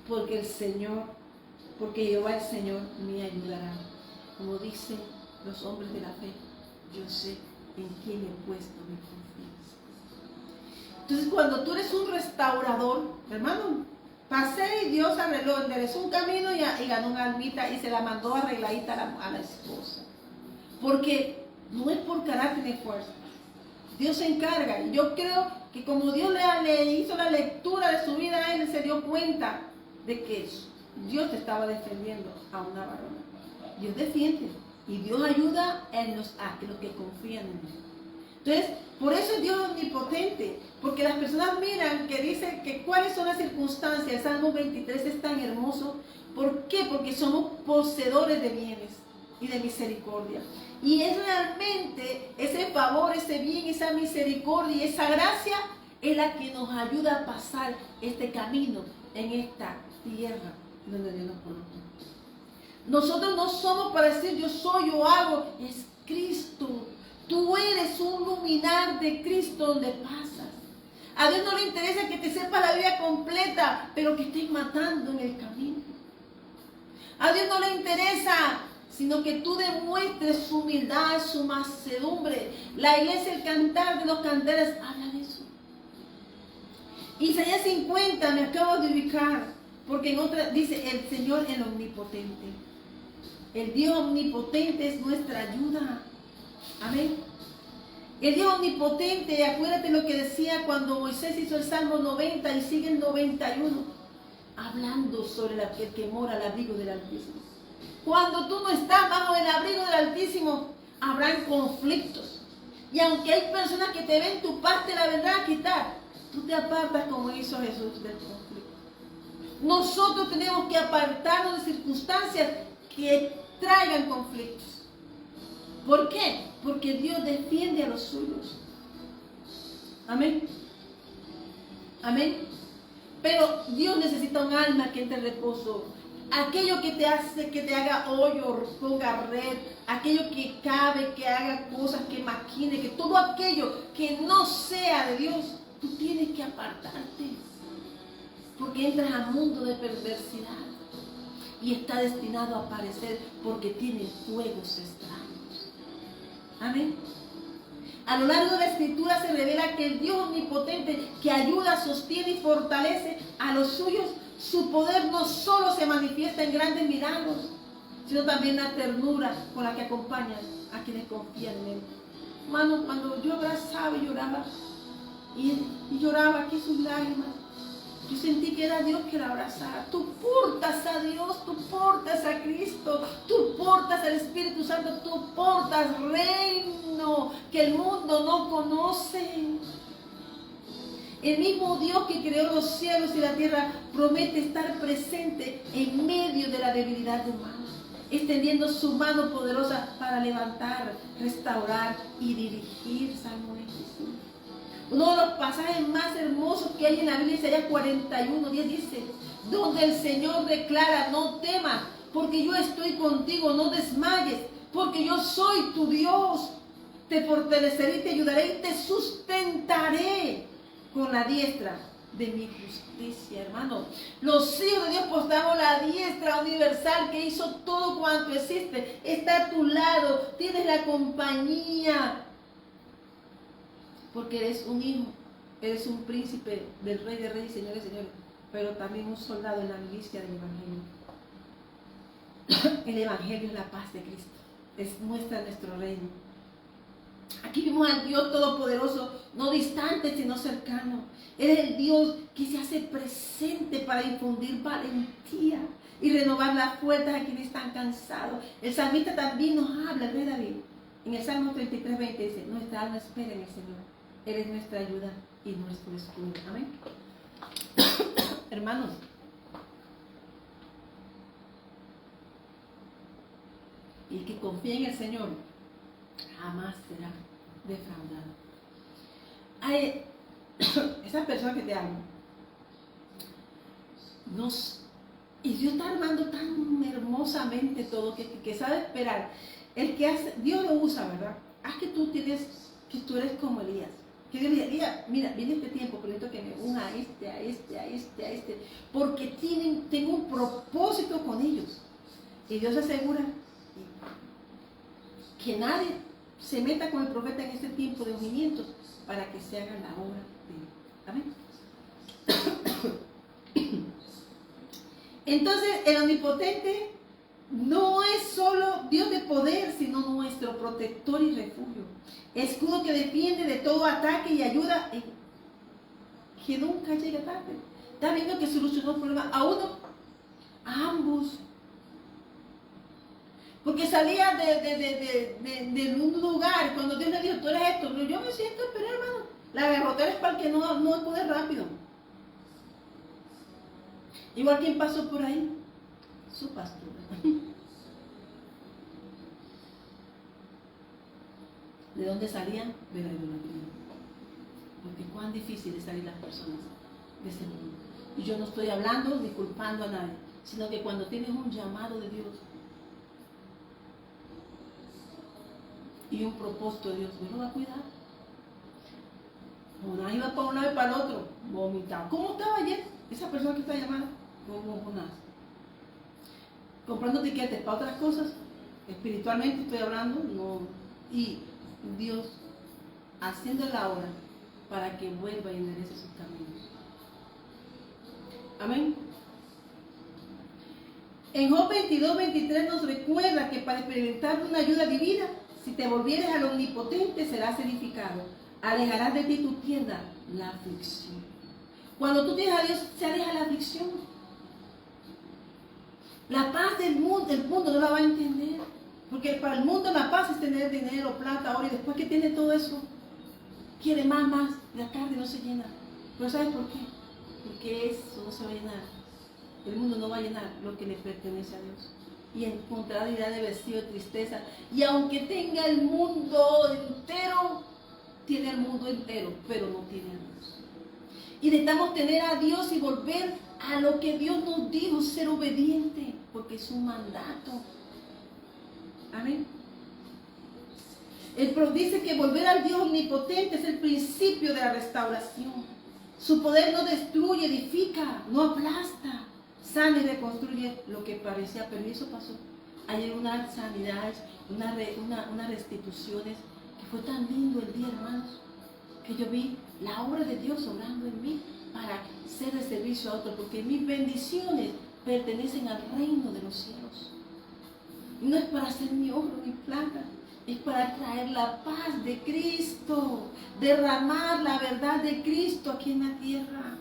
Porque el Señor, porque Jehová el Señor me ayudará. Como dicen los hombres de la fe, yo sé en quién he puesto mi confianza. Entonces, cuando tú eres un restaurador, hermano, pasé y Dios arregló, enderezó un camino y ganó una almita y se la mandó arregladita a la esposa. Porque no es por carácter ni fuerza. Dios se encarga. Y yo creo que como Dios le hizo la lectura de su vida a él, se dio cuenta de que Dios te estaba defendiendo a una varona. Dios defiende y Dios ayuda a los que confían en él. Entonces, por eso es Dios omnipotente, porque las personas miran que dicen que cuáles son las circunstancias. El Salmo 23 es tan hermoso. ¿Por qué? Porque somos poseedores de bienes y de misericordia. Y es realmente ese favor, ese bien, esa misericordia y esa gracia es la que nos ayuda a pasar este camino en esta tierra donde Dios nos colocó. Nosotros no somos para decir yo soy, yo hago, es Cristo. Tú eres un luminar de Cristo donde pasas. A Dios no le interesa que te sepas la vida completa, pero que estés matando en el camino. A Dios no le interesa, sino que tú demuestres su humildad, su mansedumbre. La iglesia, el cantar de los cantares, habla de eso. Isaías 50, me acabo de ubicar, porque en otra dice el Señor el omnipotente. El Dios omnipotente es nuestra ayuda. Amén. El Dios omnipotente, acuérdate lo que decía cuando Moisés hizo el Salmo 90 y sigue el 91, hablando sobre aquel que mora al abrigo del Altísimo. Cuando tú no estás bajo el abrigo del Altísimo, habrán conflictos. Y aunque hay personas que te ven tu paz, te la vendrán a quitar, tú te apartas como hizo Jesús del conflicto. Nosotros tenemos que apartarnos de circunstancias que traigan conflictos. ¿Por qué? Porque Dios defiende a los suyos. Amén. Amén. Pero Dios necesita un alma que entre en reposo. Aquello que te hace, que te haga hoyo, ponga red, aquello que cabe, que haga cosas, que maquine, que todo aquello que no sea de Dios, tú tienes que apartarte. Porque entras al mundo de perversidad y está destinado a aparecer porque tiene fuegos extraños. Amén. A lo largo de la Escritura se revela que el Dios omnipotente que ayuda, sostiene y fortalece a los suyos, su poder no solo se manifiesta en grandes milagros, sino también la ternura con la que acompañan a quienes confían en él. Hermano, cuando yo abrazaba y lloraba, y lloraba aquí sus lágrimas, yo sentí que era Dios que la abrazaba. Tú portas a Dios, tú portas a Cristo, tú portas al Espíritu Santo, tú portas reino que el mundo no conoce. El mismo Dios que creó los cielos y la tierra promete estar presente en medio de la debilidad humana, extendiendo su mano poderosa para levantar, restaurar y dirigir. Salmo 25. Uno de los pasajes más hermosos que hay en la Biblia, Isaías 41:10 dice, donde el Señor declara, no temas, porque yo estoy contigo, no desmayes, porque yo soy tu Dios. Te fortaleceré y te ayudaré y te sustentaré con la diestra de mi justicia, hermano. Los hijos de Dios portamos la diestra universal que hizo todo cuanto existe. Está a tu lado, tienes la compañía. Porque eres un hijo, eres un príncipe del Rey de Reyes y Señores de Señores, pero también un soldado en la milicia del Evangelio. El Evangelio es la paz de Cristo, muestra nuestro reino. Aquí vimos al Dios Todopoderoso, no distante, sino cercano. Él es el Dios que se hace presente para infundir valentía y renovar las fuerzas a quienes están cansados. El salmista también nos habla, el rey David. En el Salmo 33:20 dice, nuestra alma espera en el Señor. Él es nuestra ayuda y nuestro escudo. Amén. Hermanos, y el que confía en el Señor jamás será defraudado. Hay esas personas que te aman, y Dios está armando tan hermosamente todo que sabe esperar. El que hace, Dios lo usa, ¿verdad? Haz que tú eres como Elías. Que Dios le diga, mira, viene este tiempo, pero necesito que me una a este, porque tengo un propósito con ellos. Y Dios asegura que nadie se meta con el profeta en este tiempo de ungimientos para que se haga la obra de Él. Amén. Entonces, el Omnipotente no es solo Dios de poder, sino nuestro protector y refugio. Escudo que defiende de todo ataque y ayuda que nunca llega tarde. Está viendo que solucionó el problema a uno, a ambos. Porque salía de un lugar, cuando Dios le dijo, tú eres esto, pero yo me siento, pero hermano, la garrotera es para el que no acude rápido. Igual quien pasó por ahí, su pastor. ¿De dónde salían? De la idolatría. Porque cuán difícil es salir las personas de ese mundo. Y yo no estoy hablando ni culpando a nadie, sino que cuando tienes un llamado de Dios y un propósito de Dios, Dios lo va a cuidar. Jonás iba para un lado y para el otro, vomitado. ¿Cómo estaba ayer esa persona que está llamada? Como Jonás. Comprando tiquetes para otras cosas, espiritualmente estoy hablando, no. Y Dios haciendo la obra para que vuelva y enderece sus caminos. Amén. En Job 22:23 nos recuerda que para experimentar una ayuda divina, si te volvieres al Omnipotente, serás edificado. Alejarás de ti tu tienda la aflicción. Cuando tú tienes a Dios, se aleja la aflicción. La paz del mundo no la va a entender. Porque para el mundo la paz es tener dinero, plata, oro, y después que tiene todo eso, quiere más, la carne no se llena. Pero ¿sabes por qué? Porque eso no se va a llenar. El mundo no va a llenar lo que le pertenece a Dios. Y encontrará idea de vestido de tristeza. Y aunque tenga el mundo entero, tiene el mundo entero, pero no tiene a Dios. Y necesitamos tener a Dios y volver a lo que Dios nos dijo, ser obediente, porque es un mandato. Amén. Dice que volver al Dios omnipotente es el principio de la restauración. Su poder no destruye, edifica, no aplasta, sana y reconstruye lo que parecía, pero eso pasó. Hay unas sanidades, unas restituciones, que fue tan lindo el día, hermanos, que yo vi la obra de Dios obrando en mí para ser de servicio a otros, porque mis bendiciones pertenecen al reino de los cielos. No es para hacer ni oro ni plata, es para traer la paz de Cristo, derramar la verdad de Cristo aquí en la tierra,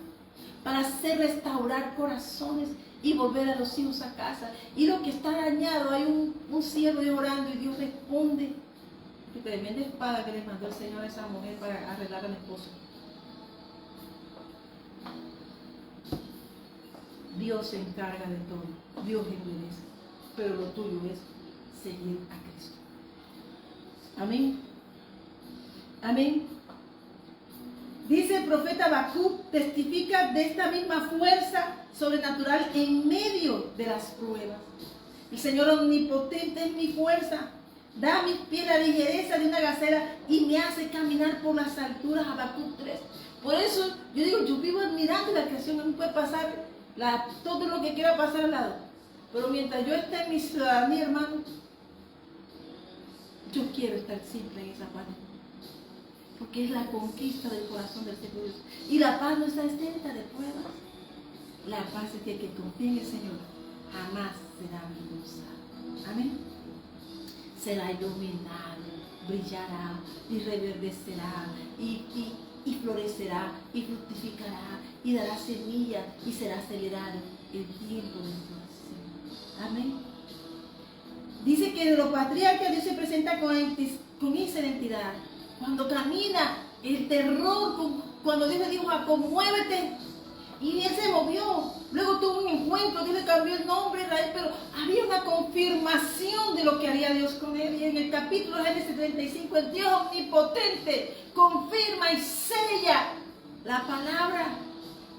para hacer restaurar corazones y volver a los hijos a casa. Y lo que está dañado, hay un siervo orando y Dios responde. Qué tremenda espada que le mandó el Señor a esa mujer para arreglar al esposo. Dios se encarga de todo, Dios endereza, pero lo tuyo es seguir a Cristo. Amén. Amén. Dice el profeta Habacuc, testifica de esta misma fuerza sobrenatural en medio de las pruebas. El Señor omnipotente es mi fuerza, da a mis pies la ligereza de una gacela y me hace caminar por las alturas. Habacuc 3. Por eso yo digo, yo vivo admirando la creación, no me puede pasar todo lo que quiera pasar al lado. Pero mientras yo esté en mi ciudadanía, hermano, yo quiero estar siempre en esa paz. Porque es la conquista del corazón del Señor. Y la paz no está exenta de pruebas. La paz es que el que confía en el Señor jamás será avergonzado. Amén. Será iluminado. brillará y reverdecerá y florecerá y fructificará y dará semilla y será acelerado el tiempo de floración. Amén. Dice que de los patriarcas Dios se presenta con esa identidad. Cuando camina el terror, cuando Dios le dijo a Jacob, muévete, y él se movió. Luego tuvo un encuentro, Dios le cambió el nombre a Israel, pero había una confirmación de lo que haría Dios con él. Y en el capítulo Génesis 35, el Dios omnipotente confirma y sella la palabra,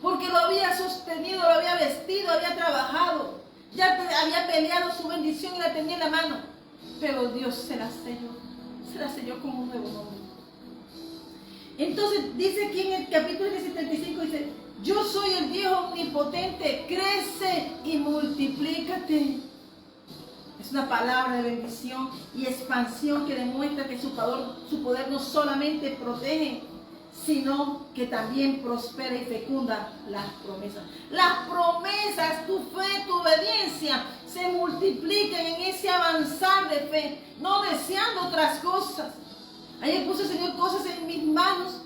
porque lo había sostenido, lo había vestido, había trabajado, ya había peleado su bendición y la tenía en la mano, pero Dios se la selló con un nuevo nombre. Entonces dice aquí en el capítulo 75, dice, yo soy el Dios omnipotente, crece y multiplícate. Es una palabra de bendición y expansión que demuestra que su poder no solamente protege, sino que también prospera y fecunda las promesas. Las promesas, tu fe, tu obediencia, se multiplican en ese avanzar de fe, no deseando otras cosas. Ayer puso el Señor cosas en mis manos.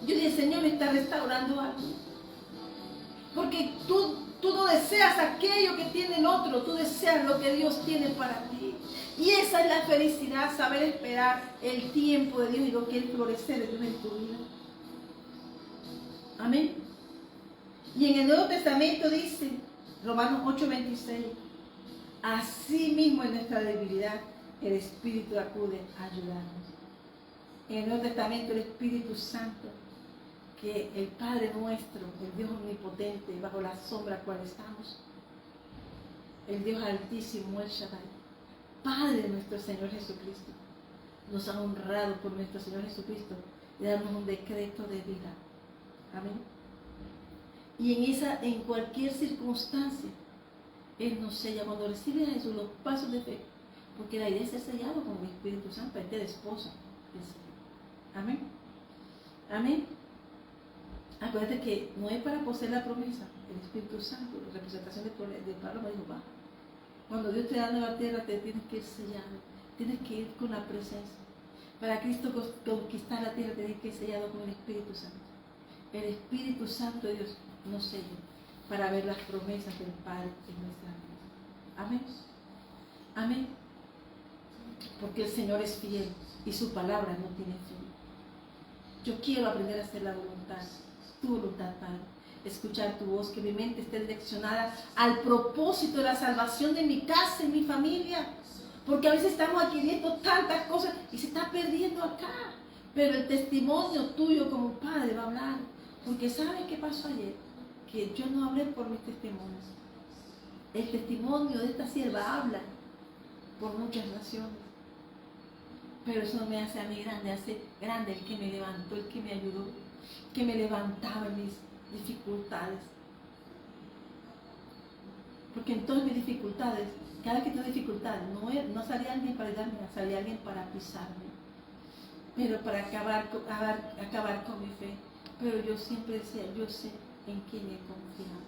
Yo dije, Señor, me está restaurando algo. Porque tú no deseas aquello que tiene el otro, tú deseas lo que Dios tiene para ti. Y esa es la felicidad, saber esperar el tiempo de Dios y lo que Él florece de Dios en tu vida. Amén. Y en el Nuevo Testamento dice, Romanos 8:26, así mismo en nuestra debilidad el Espíritu acude a ayudarnos. En el Nuevo Testamento el Espíritu Santo, que el Padre nuestro, el Dios omnipotente, bajo la sombra cual estamos, el Dios altísimo, el Shaddai, Padre de nuestro Señor Jesucristo, nos ha honrado por nuestro Señor Jesucristo y darnos un decreto de vida. Amén. Y en cualquier circunstancia, Él nos sella. Cuando recibe a Jesús, los pasos de fe, porque la idea es ser sellado con el Espíritu Santo, este de esposa. Amén. Amén. Acuérdate que no es para poseer la promesa, el Espíritu Santo, la representación de Pablo me dijo, va. Cuando Dios te da nueva tierra, te tienes que ir sellado, tienes que ir con la presencia. Para Cristo conquistar la tierra, tienes que ir sellado con el Espíritu Santo. El Espíritu Santo de Dios nos sella para ver las promesas del Padre en nuestra vida. Amén. Amén. Porque el Señor es fiel y su palabra no tiene fin. Yo quiero aprender a hacer la voluntad, tu voluntad, Padre. Escuchar tu voz, que mi mente esté direccionada al propósito de la salvación de mi casa y mi familia. Porque a veces estamos adquiriendo tantas cosas y se está perdiendo acá. Pero el testimonio tuyo como padre va a hablar. Porque ¿sabes qué pasó ayer? Que yo no hablé por mis testimonios. El testimonio de esta sierva habla por muchas naciones. Pero eso no me hace a mí grande, hace grande el que me levantó, el que me ayudó, que me levantaba en mis dificultades. Porque en todas mis dificultades, cada vez que tuve dificultades, no salía alguien para ayudarme, salía alguien para pisarme, pero para acabar con mi fe. Pero yo siempre decía, yo sé en quién he confiado.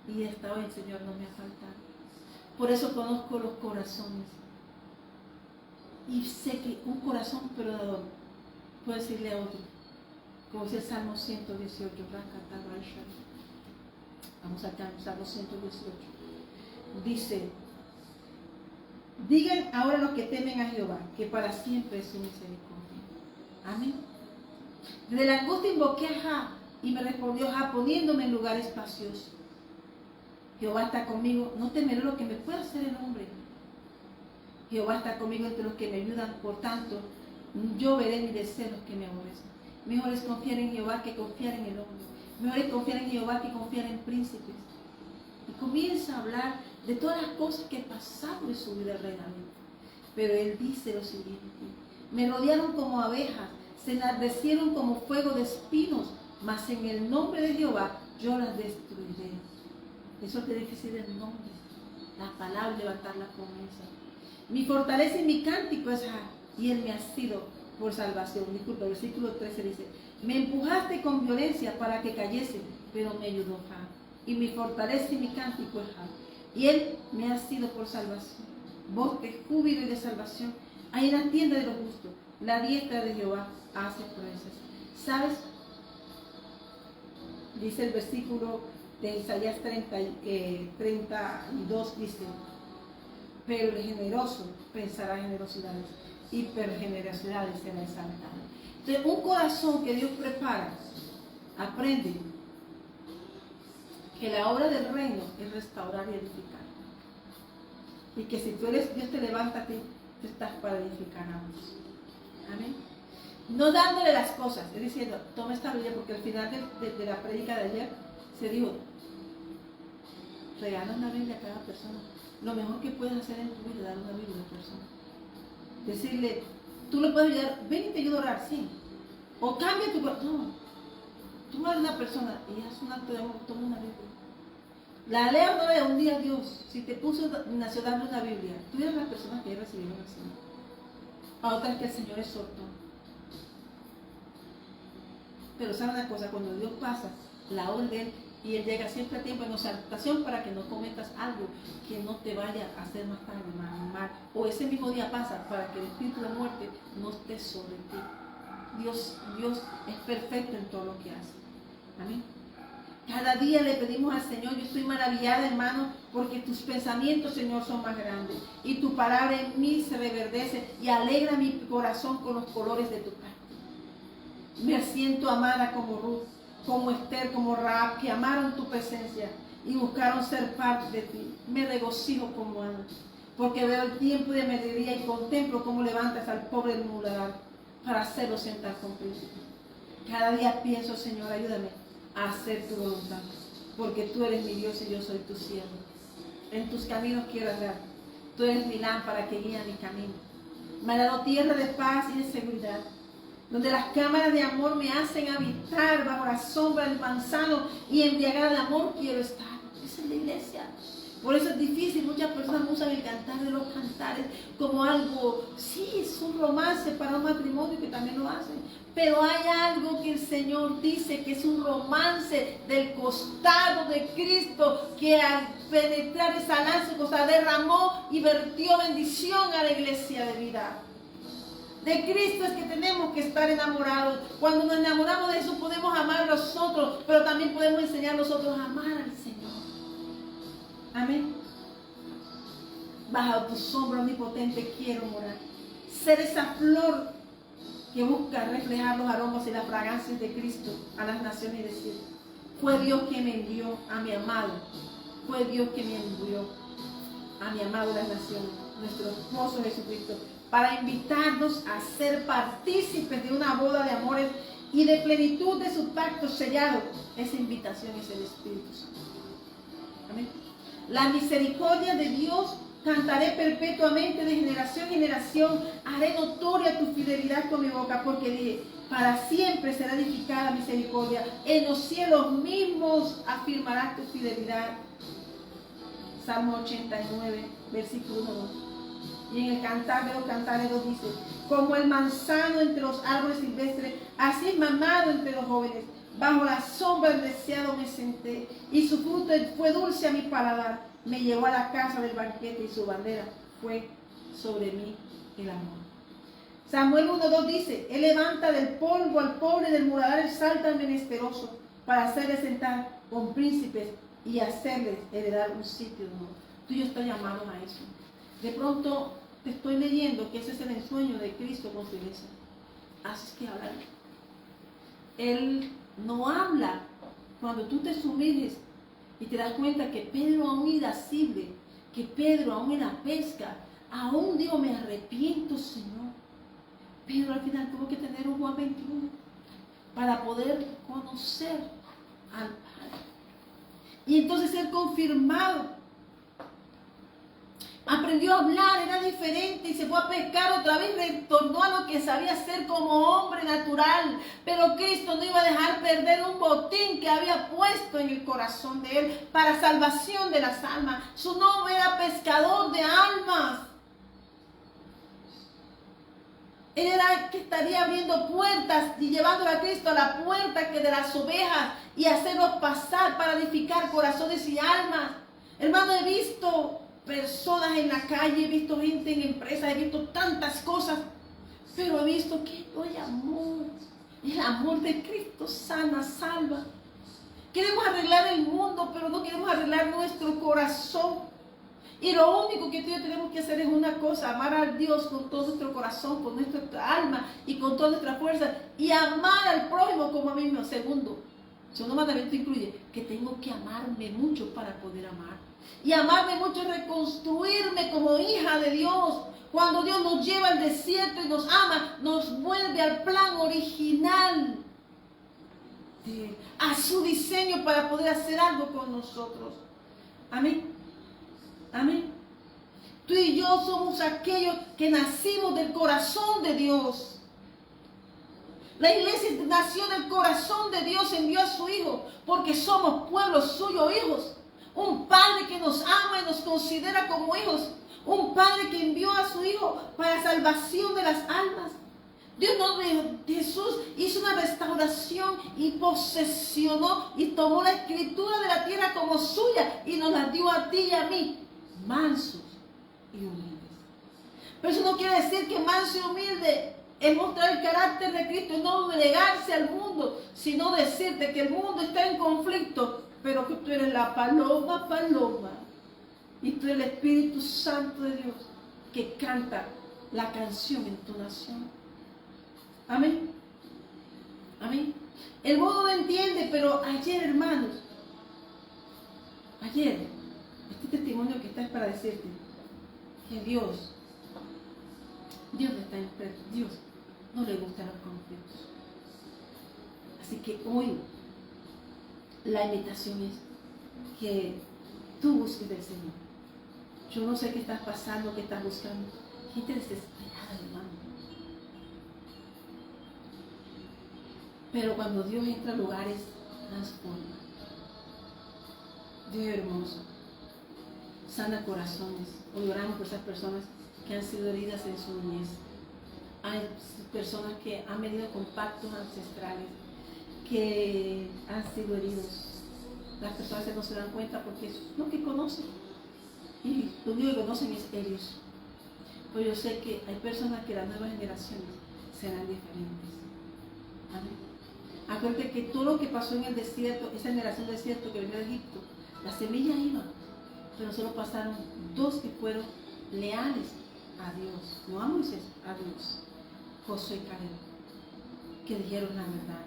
Y hasta hoy el Señor no me ha faltado. Por eso conozco los corazones. Y sé que un corazón perdonador puede decirle a otro, como dice el Salmo 118, vamos acá, Salmo 118, dice, digan ahora los que temen a Jehová, que para siempre es su misericordia. Amén. Desde la angustia invoqué a Jah, y me respondió Jah, poniéndome en lugar espacioso. Jehová está conmigo, no temeré lo que me pueda hacer el hombre. Jehová está conmigo entre los que me ayudan, por tanto, yo veré mis deseos que me aborrecen. Mejor es confiar en Jehová que confiar en el hombre. Mejor es confiar en Jehová que confiar en príncipes. Y comienza a hablar de todas las cosas que pasaron en su vida el rey David. Pero él dice lo siguiente: me rodearon como abejas, se enardecieron como fuego de espinos, mas en el nombre de Jehová yo las destruiré. Eso te difícil el nombre, la palabra, levantar la promesa. Mi fortaleza y mi cántico es Jah, y él me ha sido por salvación. Disculpa, el versículo 13 dice: me empujaste con violencia para que cayese, pero me ayudó Jah. Y mi fortaleza y mi cántico es Jah, y él me ha sido por salvación. Voz de júbilo y de salvación Hay en la tienda de los justos. La diestra de Jehová hace proezas. ¿Sabes? Dice el versículo de Isaías 32, dice, pero el generoso pensará generosidades y pergenerosidades será exaltado. Entonces, un corazón que Dios prepara, aprende que la obra del reino es restaurar y edificar. Y que si tú eres, Dios te levanta a ti, tú estás para edificar a otros. Amén. No dándole las cosas, es diciendo, toma esta Biblia, porque al final de la prédica de ayer se dijo, regala una Biblia a cada persona. Lo mejor que puedes hacer en tu vida es dar una Biblia a una persona. Decirle, tú le puedes ayudar, ven y te ayudo a orar, sí. O cambia tu corazón. No, tú eres una persona y haz un acto de amor, toma una Biblia. La lea o no lea, un día Dios, si te puso nació darle una Biblia, tú eres la persona que recibieron así. A otras que el Señor exhortó. Pero sabe una cosa, cuando Dios pasa la obra de Él y Él llega siempre a tiempo en exaltación para que no cometas algo que no te vaya a hacer más tarde mal, o ese mismo día pasa para que el espíritu de muerte no esté sobre ti. Dios es perfecto en todo lo que hace. Amén. Cada día le pedimos al Señor, yo estoy maravillada, hermano, porque tus pensamientos, Señor, son más grandes y tu palabra en mí se reverdece y alegra mi corazón con los colores de tu pacto. Me siento amada como Ruth, como Esther, como Rahab, que amaron tu presencia y buscaron ser parte de ti. Me regocijo como Ana, porque veo el tiempo de mediodía y contemplo cómo levantas al pobre del muladar para hacerlo sentar con príncipe. Cada día pienso, Señor, ayúdame a hacer tu voluntad, porque tú eres mi Dios y yo soy tu siervo. En tus caminos quiero andar. Tú eres mi lámpara que guía mi camino. Me ha dado tierra de paz y de seguridad, donde las cámaras de amor me hacen habitar bajo la sombra del manzano y embriagada de amor quiero estar. Esa es la iglesia. Por eso es difícil, muchas personas usan el cantar de los cantares como algo, sí, es un romance para un matrimonio, que también lo hacen, pero hay algo que el Señor dice que es un romance del costado de Cristo, que al penetrar esa lanza costado derramó y vertió bendición a la iglesia de vida. De Cristo es que tenemos que estar enamorados. Cuando nos enamoramos de eso podemos amar a los otros, pero también podemos enseñar a nosotros a amar al Señor. Amén. Bajo tu sombra omnipotente quiero morar. Ser esa flor que busca reflejar los aromas y las fragancias de Cristo a las naciones y decir, fue Dios que me envió a mi amado. Fue Dios que me envió a mi amado de las naciones, nuestro esposo Jesucristo, para invitarnos a ser partícipes de una boda de amores y de plenitud de su pacto sellado. Esa invitación es el Espíritu Santo. Amén. La misericordia de Dios cantaré perpetuamente, de generación en generación. Haré notoria tu fidelidad con mi boca, porque dije, para siempre será edificada misericordia. En los cielos mismos afirmarás tu fidelidad. Salmo 89, versículo 1. Y en el cantar de los cantares 2 dice, como el manzano entre los árboles silvestres, así es mamado entre los jóvenes. Bajo la sombra del deseado me senté, y su fruto fue dulce a mi paladar. Me llevó a la casa del banquete, y su bandera fue sobre mí el amor. Samuel 1:2 dice, él levanta del polvo al pobre, del muladar exalta al menesteroso, para hacerle sentar con príncipes y hacerles heredar un sitio de honor. Tú y yo estás llamados a eso. De pronto te estoy leyendo que ese es el ensueño de Cristo con su iglesia. Haces que hablar. Él no habla cuando tú te sumerges y te das cuenta que Pedro aún irascible, que Pedro aún en la pesca, aún digo, me arrepiento, Señor. Pedro al final tuvo que tener un Juan 21 para poder conocer al Padre. Y entonces ser confirmado. Aprendió a hablar, era diferente y se fue a pescar otra vez, retornó a lo que sabía hacer como hombre natural. Pero Cristo no iba a dejar perder un botín que había puesto en el corazón de él para salvación de las almas. Su nombre era pescador de almas. Él era el que estaría abriendo puertas y llevando a Cristo a la puerta que de las ovejas y hacerlos pasar para edificar corazones y almas. Hermano, he visto personas en la calle, he visto gente en empresas, he visto tantas cosas, pero he visto que no hay amor. El amor de Cristo sana, salva. Queremos arreglar el mundo, pero no queremos arreglar nuestro corazón. Y lo único que tú y yo tenemos que hacer es una cosa: amar a Dios con todo nuestro corazón, con nuestra alma y con toda nuestra fuerza, y amar al prójimo como a mí mismo. Segundo mandamiento incluye que tengo que amarme mucho para poder amar. Y amarme mucho es reconstruirme como hija de Dios. Cuando Dios nos lleva al desierto y nos ama, nos vuelve al plan original, a su diseño, para poder hacer algo con nosotros. Amén. Amén. Tú y yo somos aquellos que nacimos del corazón de Dios. La iglesia nació del corazón de Dios, envió a su Hijo, porque somos pueblo suyo, hijos. Un Padre que nos ama y nos considera como hijos. Un Padre que envió a su Hijo para salvación de las almas. Jesús hizo una restauración y posesionó y tomó la escritura de la tierra como suya y nos la dio a ti y a mí, mansos y humildes. Pero eso no quiere decir que manso y humilde es mostrar el carácter de Cristo y no negarse al mundo, sino decirte que el mundo está en conflicto, pero que tú eres la paloma y tú eres el Espíritu Santo de Dios que canta la canción en tu nación. Amén. Amén. El mundo no entiende, pero ayer, hermanos, este testimonio que está es para decirte que Dios está enfermo. Dios no le gustan los conflictos. Así que hoy la invitación es que tú busques del Señor. Yo no sé qué estás pasando, qué estás buscando. Gente desesperada, hermano. Pero cuando Dios entra a lugares, transforma. Dios es hermoso. Sana corazones. Hoy oramos por esas personas que han sido heridas en su niñez. Hay personas que han venido con pactos ancestrales, que han sido heridos. Las personas que no se dan cuenta porque es lo que conocen. Y lo único que conocen es ellos. Pero yo sé que hay personas que las nuevas generaciones serán diferentes. Amén. Acuérdate que todo lo que pasó en el desierto, esa generación del desierto que venía de Egipto, las semillas iban, pero solo pasaron dos que fueron leales a Dios, no a Moisés, a Dios, Josué y Caleb, que dijeron la verdad.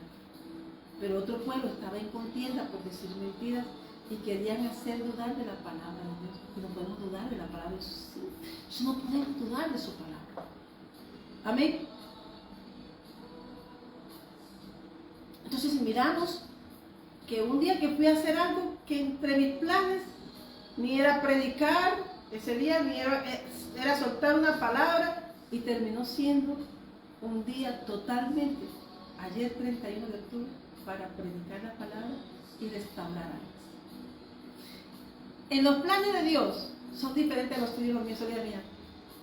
Pero otro pueblo estaba en contienda por decir mentiras y querían hacer dudar de la palabra de Dios. Y no podemos dudar de la palabra de Dios. Sí, no podemos dudar de su palabra. Amén. Entonces miramos que un día que fui a hacer algo que entre mis planes ni era predicar ese día, ni era soltar una palabra, y terminó siendo un día totalmente, ayer 31 de octubre, para predicar la palabra y restaurar almas. En los planes de Dios son diferentes a los tuyos y los míos.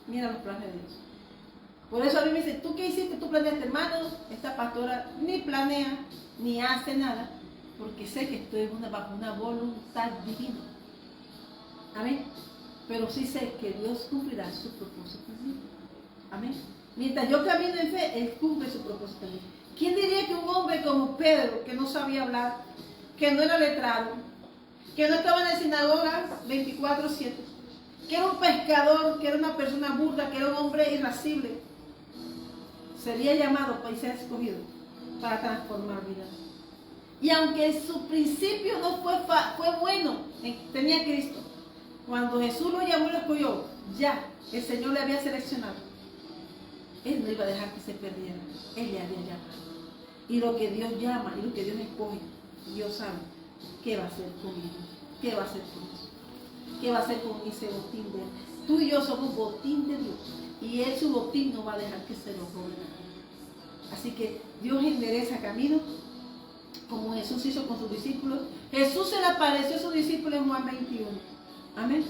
Mira los planes de Dios. Por eso a mí me dice, ¿tú qué hiciste? ¿Tú planeaste? Hermanos, esta pastora ni planea, ni hace nada, porque sé que estoy bajo una voluntad divina. Amén. Pero sí sé que Dios cumplirá su propósito en mí. Amén. Mientras yo camino en fe, Él cumple su propósito en mí. ¿Quién diría que un hombre como Pedro, que no sabía hablar, que no era letrado, que no estaba en la sinagoga 24/7, que era un pescador, que era una persona burda, que era un hombre irascible, sería llamado y ser escogido para transformar vidas? Y aunque su principio no fue bueno, tenía Cristo, cuando Jesús lo llamó y lo escogió, ya el Señor le había seleccionado. Él no iba a dejar que se perdiera. Él le había llamado. Y lo que Dios llama y lo que Dios escoge, Dios sabe qué va a hacer conmigo, qué va a hacer con eso, qué va a hacer con ese botín de Él. Tú y yo somos botín de Dios, y Él su botín no va a dejar que se lo roben. Así que Dios endereza camino, como Jesús hizo con sus discípulos. Jesús se le apareció a sus discípulos en Juan 21. Amén.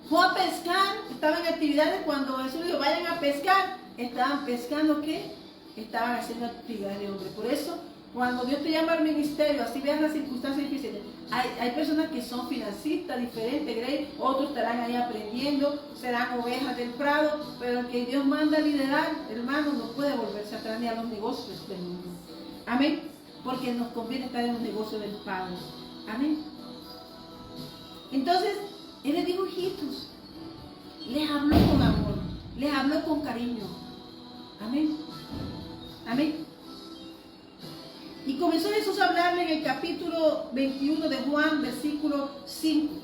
Fue a pescar, estaban en actividades. Cuando Jesús dijo, vayan a pescar, estaban pescando, ¿qué? Estaban haciendo actividades de hombre. Por eso Cuando Dios te llama al ministerio, así veas las circunstancias difíciles. Hay personas que son financistas, diferentes, Grey, otros estarán ahí aprendiendo, serán ovejas del prado, pero el que Dios manda a liderar, hermano, no puede volverse atrás ni a los negocios del mundo. Amén. Porque nos conviene estar en los negocios del Padre. Amén. Entonces, Él les dijo, hijitos, les habló con amor, les habló con cariño. Amén. Amén. Y comenzó Jesús a hablarle en el capítulo 21 de Juan, versículo 5.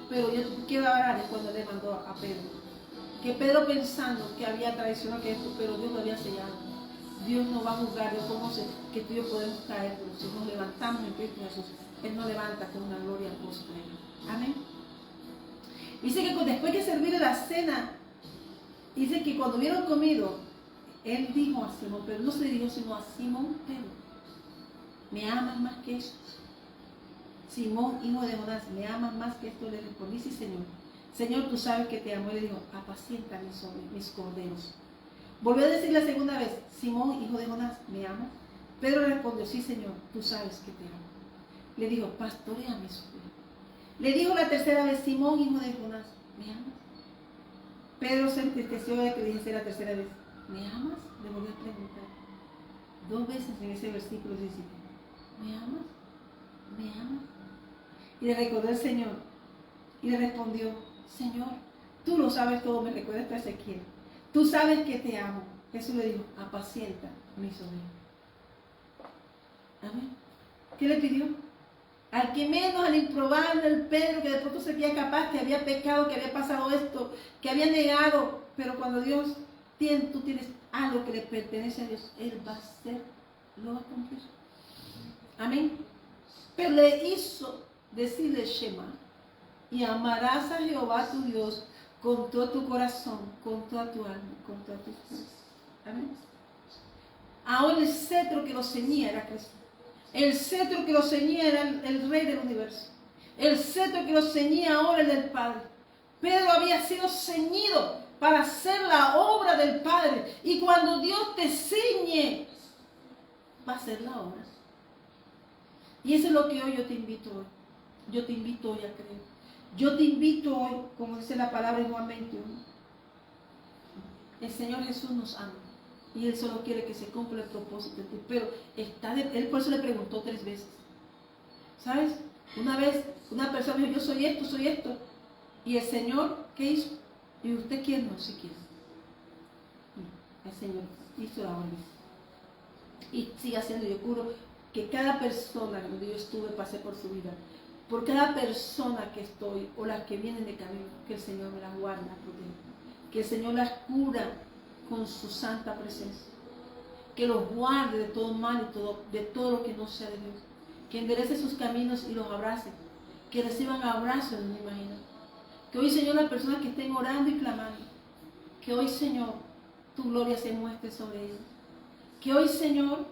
Pero yo quiero hablar de cuando le mandó a Pedro. Que Pedro pensando que había traicionado que esto, pero Dios lo había sellado. Dios no va a juzgar, Dios conoce que tú y yo podemos caer, pero si nos levantamos en Cristo Jesús, Él nos levanta con una gloria postrera. Amén. Dice que después de servir la cena, dice que cuando hubieron comido, Él dijo a Simón, pero no se dirigió sino a Simón Pedro. ¿Me amas más que esto? Simón, hijo de Jonás, ¿me amas más que esto? Le respondí, sí, Señor. Señor, tú sabes que te amo. Y le dijo, apacienta mis corderos. Volvió a decir la segunda vez, Simón, hijo de Jonás, ¿me amas? Pedro respondió, sí, Señor, tú sabes que te amo. Le dijo, pastorea mis ovejas. Le dijo la tercera vez, Simón, hijo de Jonás, ¿me amas? Pedro se entristeció de que dijese la tercera vez, ¿me amas? Le volvió a preguntar. 2 veces en ese versículo dice, ¿me amas? ¿Me amas? Y le recordó el Señor. Y le respondió, Señor, tú lo sabes todo, me recuerda a Ezequiel. Tú sabes que te amo. Jesús le dijo, apacienta mis ovejas. Amén. ¿Qué le pidió? Al que menos, al improbable, al Pedro, que de pronto se veía capaz, que había pecado, que había pasado esto, que había negado. Pero cuando Dios tú tienes algo que le pertenece a Dios, Él va a hacer, lo va a cumplir. Amén. Pero le hizo decirle Shema, y amarás a Jehová tu Dios con todo tu corazón, con toda tu alma, con toda tu fuerza. Amén. Ahora el cetro que lo ceñía era Cristo. El cetro que lo ceñía era el Rey del universo. El cetro que lo ceñía ahora era el del Padre. Pedro había sido ceñido para hacer la obra del Padre. Y cuando Dios te ciñe, va a hacer la obra. Y eso es lo que hoy yo te invito hoy. Yo te invito hoy a creer. Yo te invito hoy, como dice la palabra en Juan 21. El Señor Jesús nos ama. Y Él solo quiere que se cumpla el propósito de ti. Pero Él por eso le preguntó 3 veces. ¿Sabes? Una vez una persona dijo, yo soy esto. Y el Señor, ¿qué hizo? ¿Y usted quién no? Si quiere. El Señor hizo la orden. Y sigue haciendo, yo juro que cada persona donde yo estuve, pasé por su vida, por cada persona que estoy o las que vienen de camino, que el Señor me las guarda, que el Señor las cura con su santa presencia, que los guarde de todo mal y de todo lo que no sea de Dios, que enderece sus caminos y los abrace, que reciban abrazos, no me imagino. Que hoy, Señor, las personas que estén orando y clamando, que hoy, Señor, tu gloria se muestre sobre ellos. Que hoy, Señor,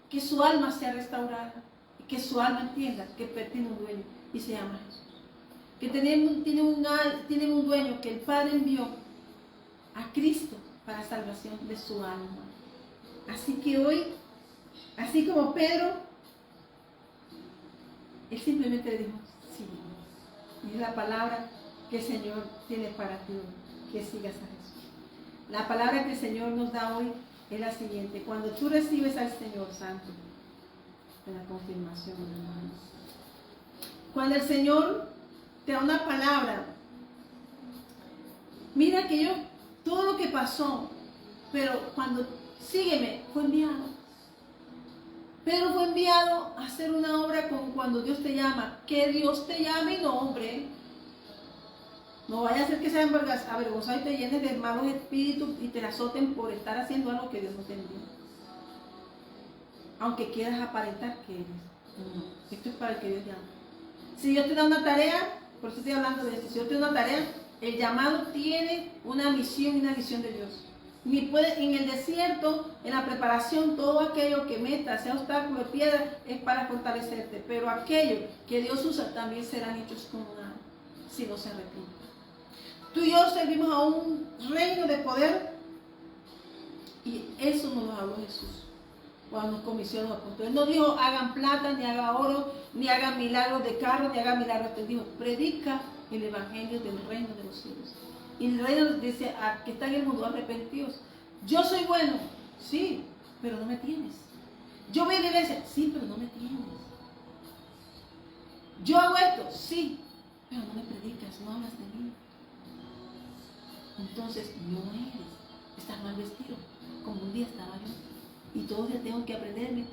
que su alma sea restaurada y que su alma entienda que tiene un dueño y se llama Jesús. Que tienen un dueño que el Padre envió a Cristo para salvación de su alma. Así que hoy, así como Pedro, él simplemente le dijo, sí. Y es la palabra que el Señor tiene para ti hoy, que sigas a Jesús. La palabra que el Señor nos da hoy es la siguiente: cuando tú recibes al Señor Santo, en la confirmación, hermanos, cuando el Señor te da una palabra, mira que todo lo que pasó, pero cuando, sígueme, fue enviado. Pedro fue enviado a hacer una obra como cuando Dios te llama, que Dios te llame y no hombre. No vaya a ser que sean avergonzado y te llenes de malos espíritus y te azoten por estar haciendo algo que Dios no te envió. Aunque quieras aparentar que eres. No, esto es para el que Dios llama. Si Dios te da una tarea, por eso estoy hablando de esto, si Dios te da una tarea, el llamado tiene una misión y una visión de Dios. Ni puede, en el desierto, en la preparación, todo aquello que meta, sea obstáculo de piedra, es para fortalecerte. Pero aquello que Dios usa también serán hechos con nada, si no se arrepienten. Tú y yo servimos a un reino de poder y eso nos lo habló Jesús. cuando nos comisionó los apóstoles. Él no dijo hagan plata, ni hagan oro, ni hagan milagros de carro, ni hagan milagros. Él dijo predica el evangelio del reino de los cielos. Y el reino dice que está en el mundo, arrepentidos. Yo soy bueno, sí, pero no me tienes. Yo voy a la iglesia, sí, pero no me tienes. Yo hago esto, sí, pero no me predicas, no hablas de mí. Entonces no eres, estás mal vestido, como un día estaba yo. Y todos los días tengo que aprenderme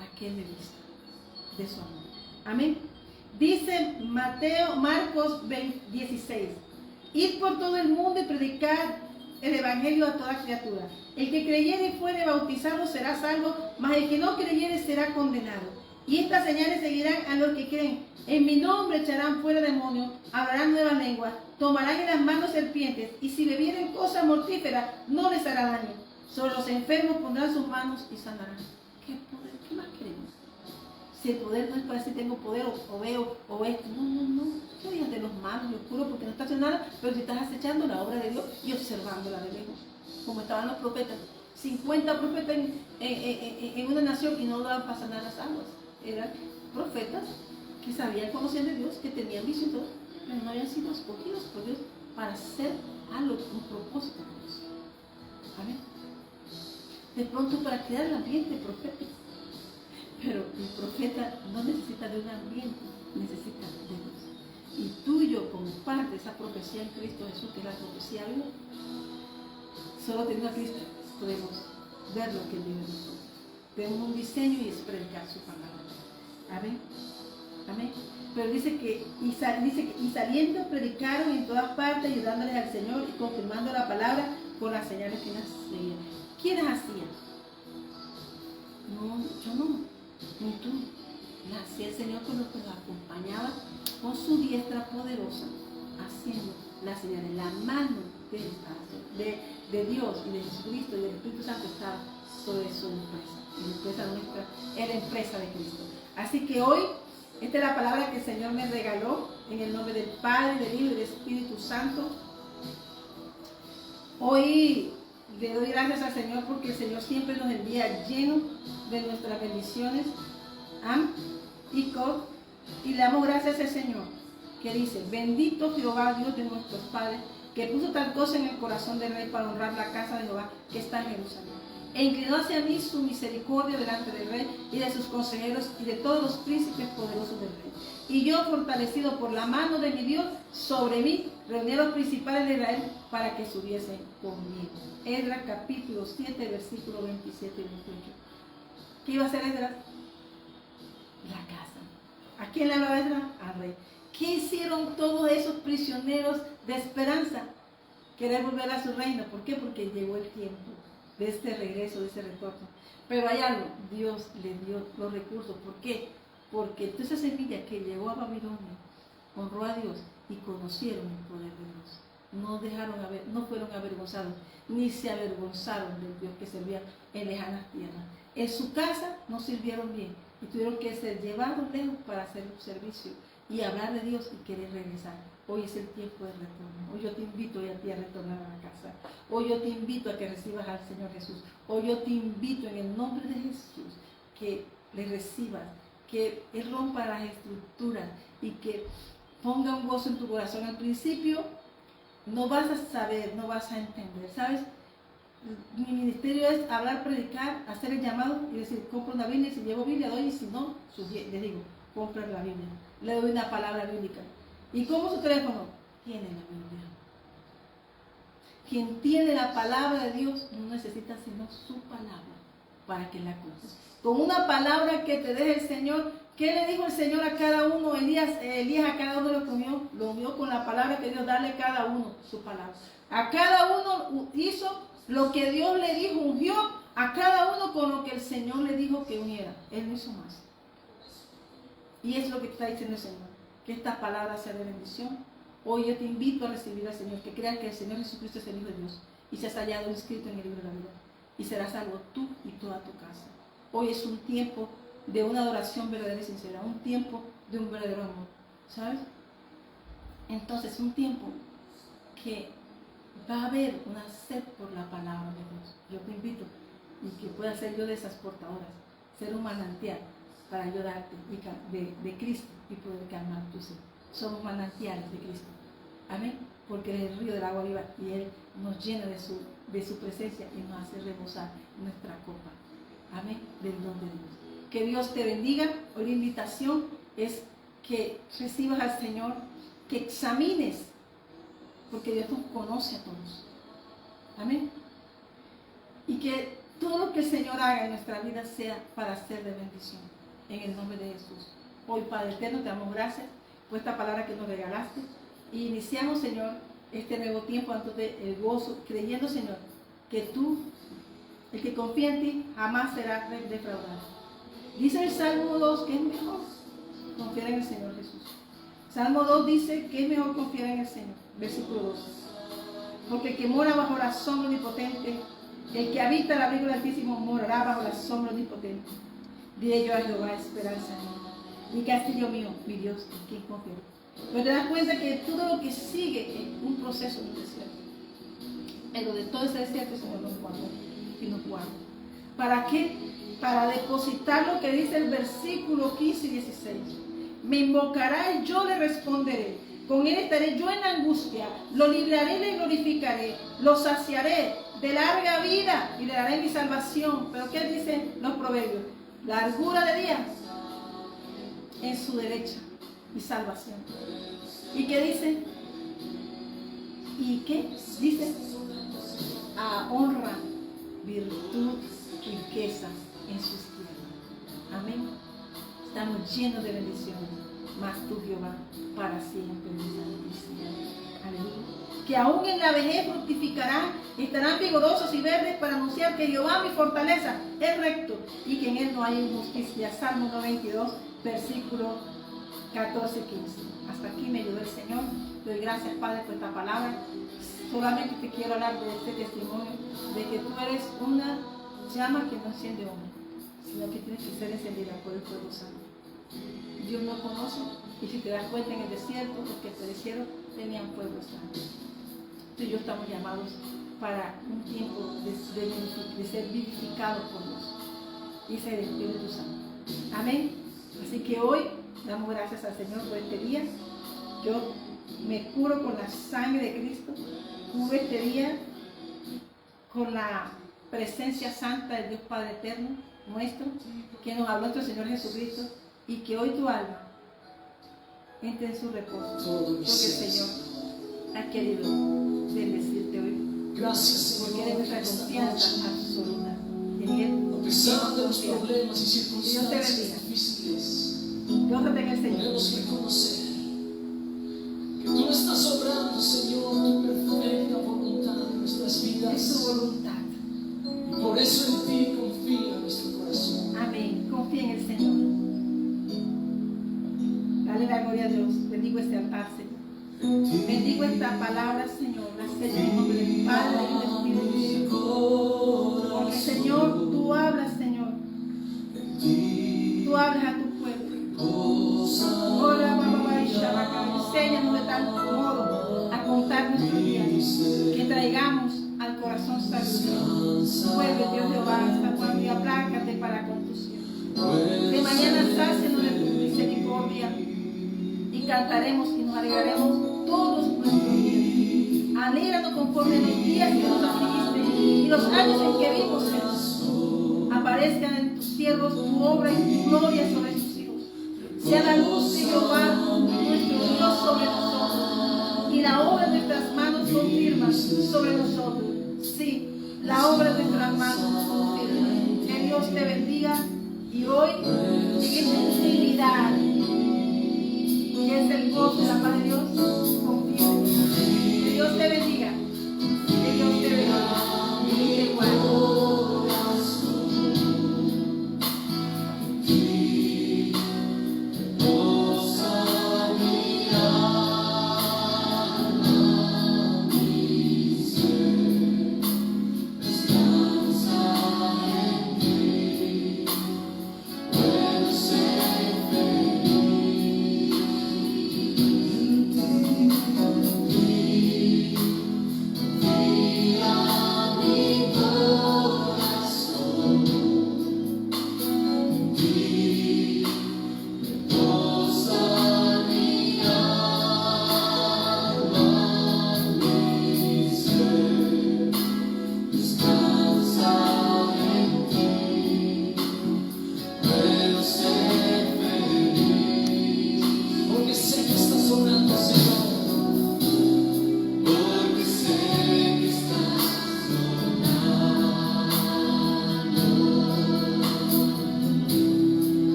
a qué me vista de su amor. Amén. Dice Marcos 16, id por todo el mundo y predicar el evangelio a toda criatura. El que creyere y fuere bautizado será salvo, mas el que no creyere será condenado. Y estas señales seguirán a los que creen. En mi nombre echarán fuera demonios, hablarán nuevas lenguas, tomarán en las manos serpientes, y si bebieren cosa mortífera, no les hará daño. Sobre los enfermos pondrán sus manos y sanarán. ¿Qué poder? ¿Qué más queremos? Si el poder no es para decir tengo poder o veo o esto, no. ¿Qué digas de los malos y oscuros? Porque no estás haciendo nada, pero si estás acechando la obra de Dios y observándola de lejos. Como estaban los profetas. 50 profetas en una nación y no daban para sanar las aguas. Eran profetas que sabían, conocían de Dios, que tenían visión, pero no habían sido escogidos por Dios para hacer algo, un propósito con Dios. Amén. De pronto para crear el ambiente profético. Pero el profeta no necesita de un ambiente, necesita de Dios. Y tú y yo, como parte de esa profecía en Cristo Jesús, que es la profecía viva, solo teniendo a Cristo podemos ver lo que Él vive en nosotros. Tenemos un diseño y es predicar su palabra. Amén. Amén. Pero dice que y saliendo predicaron en todas partes, ayudándoles al Señor y confirmando la palabra con las señales que las seguían. ¿Quiénes hacían? No, yo no, ni tú. La hacía el Señor con los que los acompañaba con su diestra poderosa, haciendo las señales. La mano de Dios y de Jesucristo y del Espíritu Santo estaba sobre su empresa. La empresa nuestra es la empresa de Cristo. Así que hoy, esta es la palabra que el Señor me regaló en el nombre del Padre, del Hijo y del Espíritu Santo. Hoy le doy gracias al Señor porque el Señor siempre nos envía lleno de nuestras bendiciones. Y le damos gracias al Señor que dice, bendito Jehová, Dios de nuestros padres, que puso tal cosa en el corazón del rey para honrar la casa de Jehová que está en Jerusalén. E inclinó hacia mí su misericordia delante del rey y de sus consejeros y de todos los príncipes poderosos del rey. Y yo, fortalecido por la mano de mi Dios sobre mí, reuní a los principales de Israel para que subiesen conmigo. Esdras capítulo 7, versículo 27 y 28. ¿Qué iba a hacer Esdras? La casa. ¿A quién le hablaba Esdras? Al rey. ¿Qué hicieron todos esos prisioneros de esperanza? Querer volver a su reino. ¿Por qué? Porque llegó el tiempo de este regreso, de ese retorno. Pero hay algo, Dios le dio los recursos. ¿Por qué? Porque toda esa semilla que llegó a Babilonia honró a Dios y conocieron el poder de Dios. No fueron avergonzados, ni se avergonzaron del Dios que servían en lejanas tierras. En su casa no sirvieron bien y tuvieron que ser llevados lejos para hacer un servicio y hablar de Dios y querer regresar. Hoy es el tiempo de retorno. Hoy yo te invito a ti a retornar a la casa. Hoy yo te invito a que recibas al Señor Jesús. Hoy yo te invito en el nombre de Jesús que le recibas, que Él rompa las estructuras y que ponga un gozo en tu corazón. Al principio no vas a saber, no vas a entender, ¿sabes? Mi ministerio es hablar, predicar, hacer el llamado y decir, compro una Biblia, si llevo Biblia doy, y si no, les digo, compra la Biblia. Le doy una palabra bíblica. ¿Y cómo su teléfono? Tiene la Biblia. Quien tiene la palabra de Dios no necesita sino su palabra para que la cumpla. Con una palabra que te deje el Señor, ¿qué le dijo el Señor a cada uno? Elías a cada uno lo unió con la palabra que Dios darle a cada uno su palabra. A cada uno hizo lo que Dios le dijo, ungió a cada uno con lo que el Señor le dijo que uniera. Él no hizo más. Y es lo que está diciendo el Señor, que esta palabra sea de bendición. Hoy yo te invito a recibir al Señor, que creas que el Señor Jesucristo es el Hijo de Dios y se has hallado inscrito en el libro de la vida y serás salvo tú y toda tu casa. Hoy es un tiempo de una adoración verdadera y sincera, un tiempo de un verdadero amor, ¿sabes? Entonces, un tiempo que va a haber una sed por la palabra de Dios. Yo te invito y que pueda ser yo de esas portadoras, ser un manantial para ayudarte de Cristo y poder calmar tu sed. Somos manantiales de Cristo. Amén. Porque Él es el río del agua viva y Él nos llena de su presencia y nos hace rebosar nuestra copa. Amén. Del don de Dios. Que Dios te bendiga. Hoy la invitación es que recibas al Señor, que examines, porque Dios nos conoce a todos. Amén. Y que todo lo que el Señor haga en nuestra vida sea para ser de bendición. En el nombre de Jesús. Hoy, Padre eterno, te damos gracias por esta palabra que nos regalaste. Y iniciamos, Señor, este nuevo tiempo dándote el gozo, creyendo, Señor, que tú, el que confía en ti, jamás será defraudado. Dice el Salmo 2 que es mejor confiar en el Señor Jesús. Salmo 2 dice que es mejor confiar en el Señor. Versículo 2. Porque el que mora bajo la sombra omnipotente, el que habita el abrigo del Altísimo morará bajo la sombra omnipotente. Diré yo a Jehová, esperanza mía, mi castillo mío, mi Dios, en quien confío. Pero te das cuenta que todo lo que sigue es un proceso en el desierto. Pero de todo ese desierto el Señor nos guardó y nos guarda. ¿Para qué? Para depositar lo que dice el versículo 15 y 16. Me invocará y yo le responderé. Con él estaré yo en la angustia. Lo libraré y le glorificaré. Lo saciaré de larga vida y le daré mi salvación. ¿Pero qué dicen los proverbios? Largura de días en su derecha y salvación. ¿Y qué dice? ¿Y qué dice? Honra, virtud, riqueza en sus tierras. Amén. Estamos llenos de bendiciones, mas tú, Jehová, para siempre nos aleluya. Que aún en la vejez fructificarán, estarán vigorosos y verdes para anunciar que Jehová, mi fortaleza, es recto y que en él no hay injusticia. Salmo 92, versículo 14 y 15. Hasta aquí me ayudó el Señor. Doy gracias, Padre, por esta palabra. Solamente te quiero hablar de este testimonio, de que tú eres una llama que no enciende hombre, sino que tienes que ser encendida por el fuego santo. Dios no conoce, y si te das cuenta en el desierto, los que perecieron tenían fuego santo. Tú y yo estamos llamados para un tiempo de ser vivificados por Dios y ser el Espíritu Santo. Amén. Así que hoy damos gracias al Señor por este día. Yo me curo con la sangre de Cristo. Cubro este día con la presencia santa del Dios Padre eterno nuestro, que nos habló nuestro Señor Jesucristo, y que hoy tu alma entre en su reposo, porque el Señor ha querido bendecirte hoy. Gracias, Señor. Porque eres nuestra confianza absoluta en Él. A pesar de los problemas y Dios te bendiga. circunstancias difíciles, Gózate en el Señor. podemos reconocer que tú estás obrando, Señor, tu perfecta voluntad en nuestras Es vidas. su voluntad. Y por eso en ti confía nuestro corazón. Amén. Confía en el Señor. Dale la gloria a Dios. Bendigo este altar, Señor. Bendigo esta palabra, Señor. La sello en el nombre del Padre y del Espíritu Santo. Porque, Señor, tú hablas, Señor. Tú hablas a tu pueblo. Ora, mamá, y Shabaka. Enséñanos de tal modo a contar nuestros días, que traigamos al corazón saludo. Vuelve, Dios Jehová, esta guardia, aplácate para con tu siervo. De mañana sácianos de tu misericordia y cantaremos y nos alegraremos todos nuestros días. Alégranos conforme a los días que nos afligiste y los años en que vimos, Señor. Aparezcan en tus siervos tu obra y tu gloria sobre sus hijos. Sea la luz de Jehová, nuestro Dios, sobre nosotros, y la obra de nuestras manos confirma sobre nosotros. Sí, la obra de nuestras manos confirma. Que Dios te bendiga y hoy en esta intimidad, que es el gozo y la paz de Dios, confía en Dios. Que Dios te bendiga.